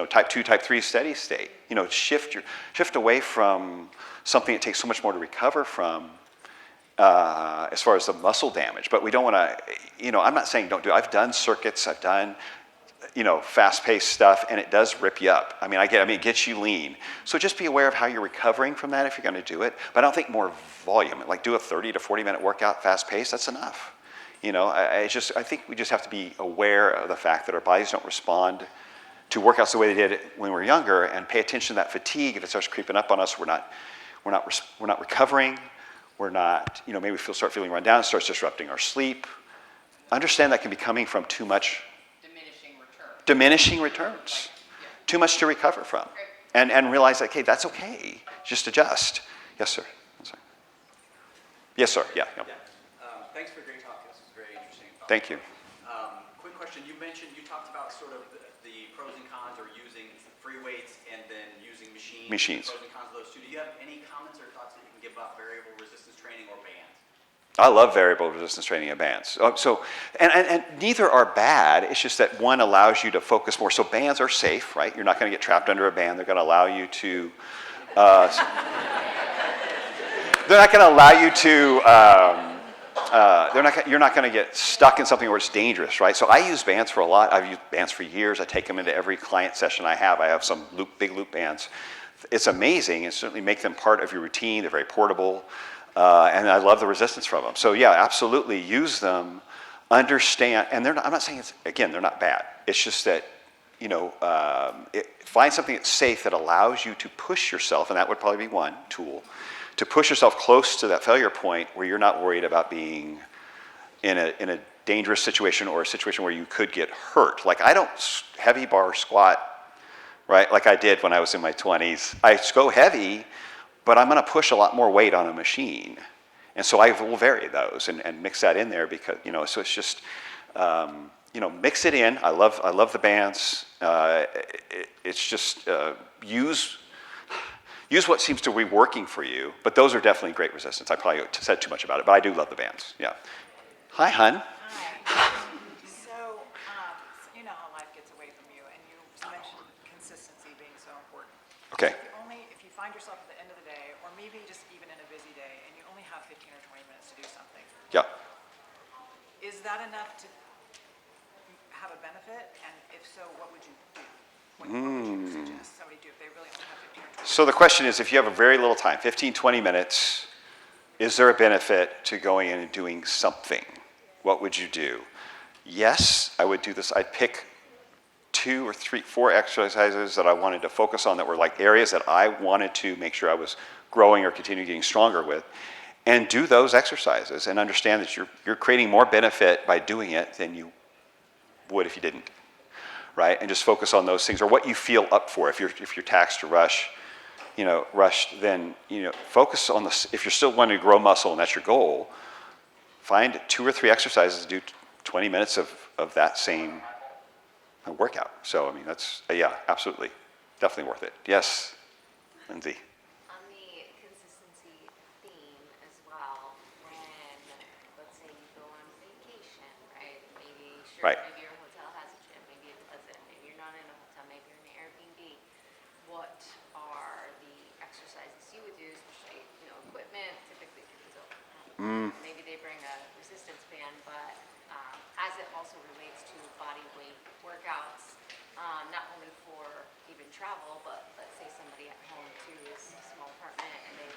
[SPEAKER 1] type 2, type 3 steady state. Shift away from something that takes so much more to recover from, as far as the muscle damage. But we don't want to, I'm not saying don't do it. I've done circuits, I've done, fast-paced stuff, and it does rip you up. It gets you lean. So just be aware of how you're recovering from that if you're going to do it. But I don't think more volume, like do a 30 to 40-minute workout fast-paced, that's enough. I think we just have to be aware of the fact that our bodies don't respond to workouts the way they did when we were younger, and pay attention to that fatigue. If it starts creeping up on us, we're not recovering. We're not, maybe we start feeling run down, starts disrupting our sleep. Understand that can be coming from too much diminishing returns.
[SPEAKER 6] Right. Yeah.
[SPEAKER 1] Too much to recover from.
[SPEAKER 6] Okay.
[SPEAKER 1] And realize that, okay, that's okay. Just adjust. Yes, sir. I'm sorry. Yes, sir. Yeah.
[SPEAKER 7] Thanks for a great talk. This was very interesting.
[SPEAKER 1] Thank you.
[SPEAKER 7] Quick question. You talked about sort of the pros and cons, or using free weights and then using machines. The pros and cons of those two. Do you have any comments or thoughts that you can give about variable resistance training or bands?
[SPEAKER 1] I love variable resistance training and bands. And neither are bad. It's just that one allows you to focus more. So bands are safe, right? You're not going to get trapped under a band. They're going to allow you to. They're not going to allow you to. You're not going to get stuck in something where it's dangerous, right? So I use bands for a lot. I've used bands for years. I take them into every client session I have. I have some big loop bands. It's amazing, and certainly make them part of your routine. They're very portable. And I love the resistance from them. So yeah, absolutely use them, understand, and I'm not saying they're not bad. It's just that, find something that's safe that allows you to push yourself, and that would probably be one tool, to push yourself close to that failure point where you're not worried about being in a dangerous situation or a situation where you could get hurt. Like I don't heavy bar squat, right, like I did when I was in my 20s. I go heavy, but I'm going to push a lot more weight on a machine. And so I will vary those and mix that in there because, so it's just, mix it in. I love the bands. It's just use what seems to be working for you, but those are definitely great resistance. I probably said too much about it, but I do love the bands, yeah. Hi, hun.
[SPEAKER 8] Hi. So, you know how life gets away from you, and you mentioned consistency being so important.
[SPEAKER 1] Okay.
[SPEAKER 8] If you find yourself at the end of the day, or maybe just even in a busy day, and you only have 15 or 20 minutes to do something,
[SPEAKER 1] Yeah.
[SPEAKER 8] is that enough to have a benefit? And if so, what would you do? What would you suggest somebody do if they really only have 15 or 20 minutes?
[SPEAKER 1] So the question is, if you have a very little time, 15, 20 minutes, is there a benefit to going in and doing something? What would you do? Yes, I would do this. I'd pick 2 or 3, 4 exercises that I wanted to focus on that were like areas that I wanted to make sure I was growing or continue getting stronger with, and do those exercises and understand that you're creating more benefit by doing it than you would if you didn't, right? And just focus on those things or what you feel up for. If you're taxed to rushed, then focus on this. If you're still wanting to grow muscle and that's your goal, find 2 or 3 exercises to do 20 minutes of that same workout. So I mean that's yeah, absolutely, definitely worth it. Yes, Lindsay.
[SPEAKER 9] On the consistency theme as well, when, let's say you go on vacation, right?
[SPEAKER 1] Right.
[SPEAKER 9] Maybe your hotel has a gym, maybe it doesn't, maybe you're not in a hotel, maybe you're in an Airbnb. What are the exercises you would do, especially, equipment, typically kids don't have. Maybe they bring a resistance band, but as it also relates to body weight workouts, not only for even travel, but let's say somebody at home too is a small apartment and they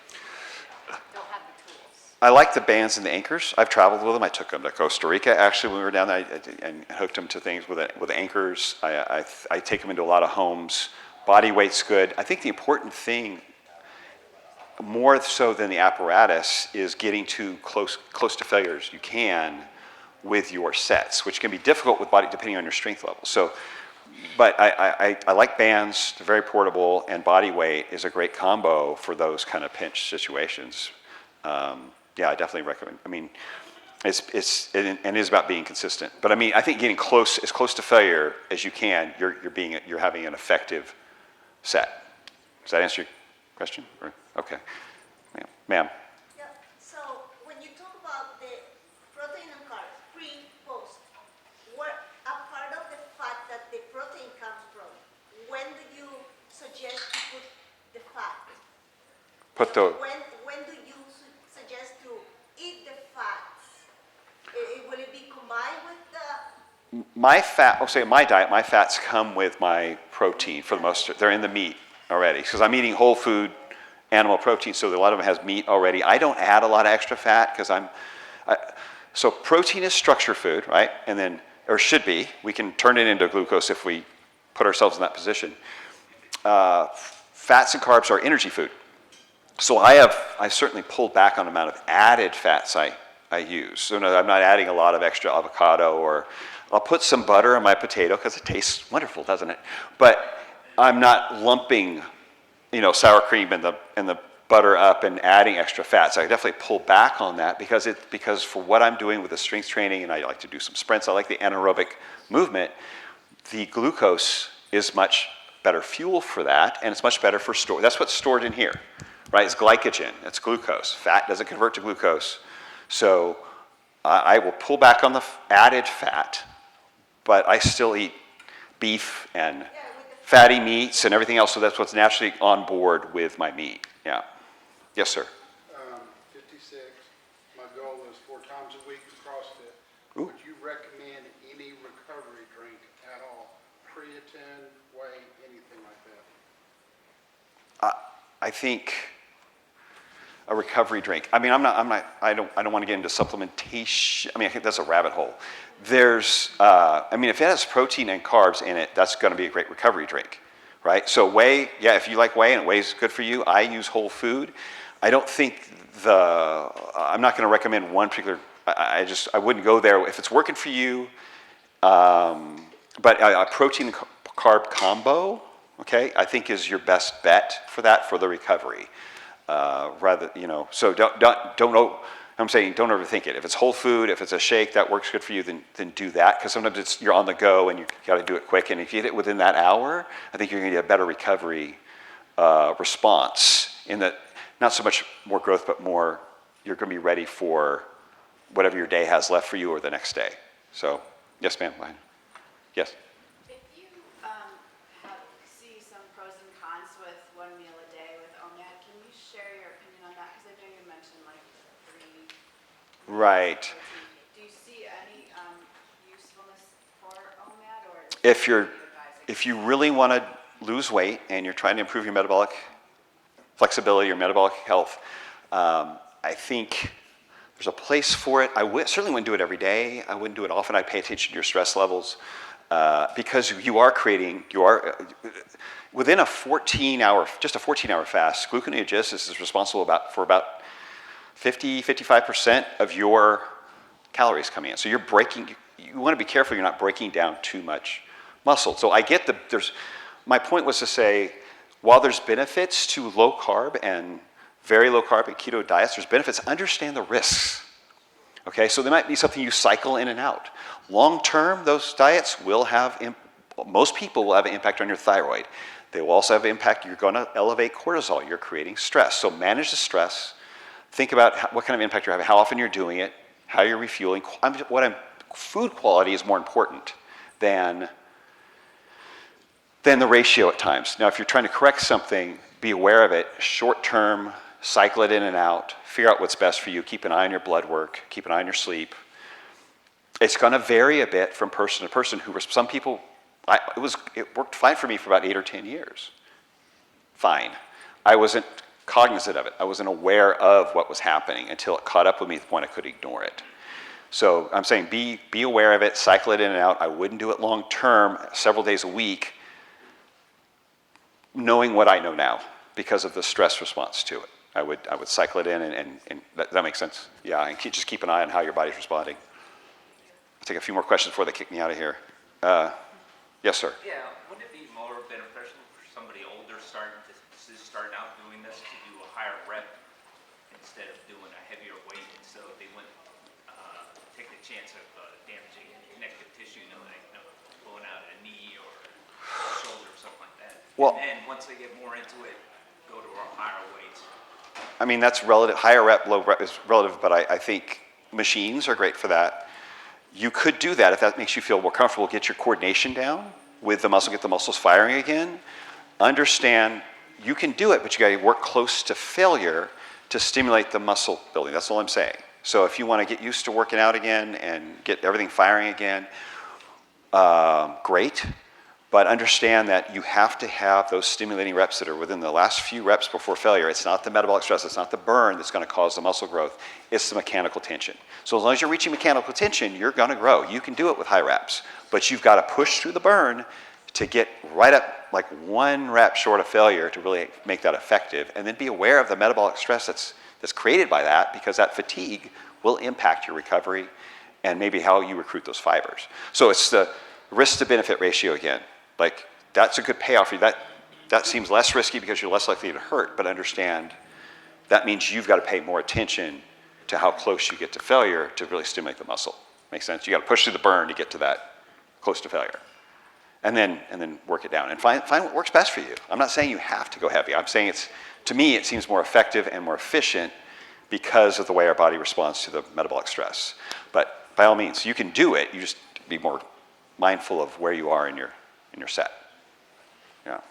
[SPEAKER 9] don't have the tools.
[SPEAKER 1] I like the bands and the anchors. I've traveled with them. I took them to Costa Rica actually when we were down there and hooked them to things with anchors. I take them into a lot of homes. Body weight's good. I think the important thing, more so than the apparatus, is getting to close to failure as you can with your sets, which can be difficult with body depending on your strength level. So, but I like bands. They're very portable, and body weight is a great combo for those kind of pinch situations. Yeah, I definitely recommend. I mean, it is about being consistent. But I mean, I think getting as close to failure as you can, you're having an effective set. Does that answer your question? Okay, ma'am.
[SPEAKER 10] Yeah, so when you talk about the protein and carbs, pre, post, what a part of the fat that the protein comes from, when do you suggest to put the fat?
[SPEAKER 1] Put the
[SPEAKER 10] When do you suggest to eat the fats? Will it be combined with the?
[SPEAKER 1] my fat. I'll say in my diet, my fats come with my protein for the most. They're in the meat already because I'm eating whole food animal protein, so a lot of them has meat already. I don't add a lot of extra fat because so protein is structure food, right? And then, or should be, we can turn it into glucose if we put ourselves in that position. Fats and carbs are energy food. So I certainly pulled back on the amount of added fats I use. So no, I'm not adding a lot of extra avocado, or I'll put some butter on my potato because it tastes wonderful, doesn't it? But I'm not lumping sour cream and the butter up and adding extra fats. I definitely pull back on that because for what I'm doing with the strength training, and I like to do some sprints, I like the anaerobic movement, the glucose is much better fuel for that, and it's much better for store. That's what's stored in here, right? It's glycogen, it's glucose. Fat doesn't convert to glucose. So I will pull back on the added fat, but I still eat beef and fatty meats and everything else, so that's what's naturally on board with my meat. Yeah. Yes, sir.
[SPEAKER 11] 56. My goal is 4 times a week to CrossFit.
[SPEAKER 1] Ooh.
[SPEAKER 11] Would you recommend any recovery drink at all? Creatine, whey, anything like that?
[SPEAKER 1] I think a recovery drink. I mean, I don't want to get into supplementation. I mean, I think that's a rabbit hole. There's, if it has protein and carbs in it, that's going to be a great recovery drink, right? So whey, yeah, if you like whey and whey's good for you, I use whole food. I don't think I'm not going to recommend one particular, I wouldn't go there. If it's working for you, but a protein and carb combo, okay, I think is your best bet for that, for the recovery. So I'm saying don't overthink it. If it's whole food, if it's a shake that works good for you, then do that. Because sometimes you're on the go and you got to do it quick. And if you get it within that hour, I think you're going to get a better recovery response. In that, not so much more growth, but more you're going to be ready for whatever your day has left for you or the next day. So, yes, ma'am. Yes.
[SPEAKER 12] If you see some pros and cons with one meal a day with OMAD, can you share your opinion on that? Because I know you mentioned like 3.
[SPEAKER 1] Right.
[SPEAKER 12] Do you see any usefulness for OMAD, or
[SPEAKER 1] If you really want to lose weight and you're trying to improve your metabolic flexibility or metabolic health, I think there's a place for it. Certainly wouldn't do it every day. I wouldn't do it often. I'd pay attention to your stress levels because you are within a 14-hour fast, gluconeogenesis is responsible for about 55% of your calories coming in. So you want to be careful you're not breaking down too much muscle. So I get my point was to say, while there's benefits to low carb and very low carb and keto diets, there's benefits, understand the risks. Okay, so there might be something you cycle in and out. Long term, those diets will have, most people will have an impact on your thyroid. They will also have an impact, you're going to elevate cortisol, you're creating stress. So manage the stress, think about what kind of impact you're having, how often you're doing it, how you're refueling. Food quality is more important than the ratio at times. Now, if you're trying to correct something, be aware of it. Short term, cycle it in and out, figure out what's best for you, keep an eye on your blood work, keep an eye on your sleep. It's going to vary a bit from person to person. Some people, it worked fine for me for about 8 or 10 years. Fine. I wasn't cognizant of it. I wasn't aware of what was happening until it caught up with me to the point I could ignore it. So I'm saying be aware of it, cycle it in and out. I wouldn't do it long term, several days a week, knowing what I know now because of the stress response to it. I would cycle it in and that makes sense? Yeah, and just keep an eye on how your body's responding. I'll take a few more questions before they kick me out of here. Yes, sir.
[SPEAKER 13] Yeah, wouldn't it be more beneficial for somebody older starting out doing this to do a higher rep instead of doing a heavier weight, so they wouldn't take the chance of damaging connective tissue, blowing out a knee or a shoulder or something like that.
[SPEAKER 1] Well,
[SPEAKER 13] and once they get more into it, go to a higher weights.
[SPEAKER 1] I mean, that's relative. Higher rep, low rep is relative, but I think machines are great for that. You could do that if that makes you feel more comfortable. Get your coordination down with the muscle, get the muscles firing again. Understand you can do it, but you got to work close to failure to stimulate the muscle building. That's all I'm saying. So if you want to get used to working out again and get everything firing again, great. But understand that you have to have those stimulating reps that are within the last few reps before failure. It's not the metabolic stress, it's not the burn that's going to cause the muscle growth, it's the mechanical tension. So as long as you're reaching mechanical tension, you're going to grow. You can do it with high reps, but you've got to push through the burn to get right up like 1 rep short of failure to really make that effective, and then be aware of the metabolic stress that's created by that, because that fatigue will impact your recovery and maybe how you recruit those fibers. So it's the risk to benefit ratio again. Like, that's a good payoff for you. That seems less risky because you're less likely to hurt, but understand that means you've got to pay more attention to how close you get to failure to really stimulate the muscle. Make sense? You got to push through the burn to get to that close to failure. And then work it down. And find what works best for you. I'm not saying you have to go heavy. I'm saying to me, it seems more effective and more efficient because of the way our body responds to the metabolic stress. But by all means, you can do it. You just be more mindful of where you are in your set. Yeah.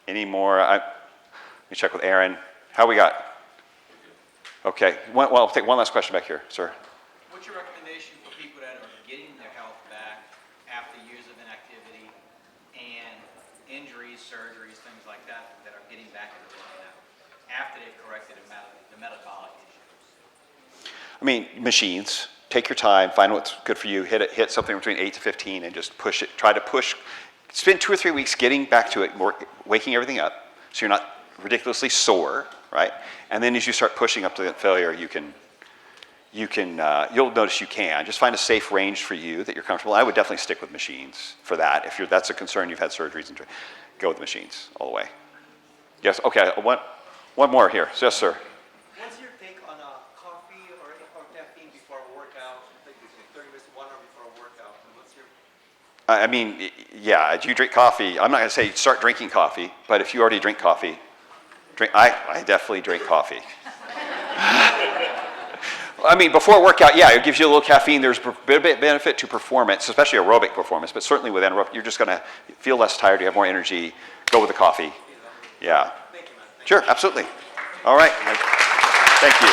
[SPEAKER 1] Any more? Let me check with Aaron. How we got? Okay. Well, I'll take one last question back here, sir.
[SPEAKER 14] What's your recommendation for people that are getting their health back after years of inactivity and injuries, surgeries, things like that, that are getting back into the line now after they've corrected the metabolic issues?
[SPEAKER 1] I mean, machines. Take your time, find what's good for you, hit something between 8 to 15 and just push it. Try to push, spend 2 or 3 weeks getting back to it, waking everything up so you're not ridiculously sore, right? And then as you start pushing up to that failure, you'll notice you can. Just find a safe range for you that you're comfortable. I would definitely stick with machines for that. If that's a concern, you've had surgeries, and go with machines all the way. Yes, okay, one more here. Yes, sir.
[SPEAKER 15] What's your take on coffee or caffeine before a workout? Like 30 minutes to 1 hour before a workout. And what's your...
[SPEAKER 1] I mean, yeah, do you drink coffee? I'm not going to say start drinking coffee, but if you already drink coffee, I definitely drink coffee. I mean, before a workout, yeah, it gives you a little caffeine. There's a bit of benefit to performance, especially aerobic performance, but certainly with anaerobic, you're just going to feel less tired, you have more energy, go with the coffee. Yeah.
[SPEAKER 15] Thank you, man.
[SPEAKER 1] Sure, absolutely. All right. Thank you.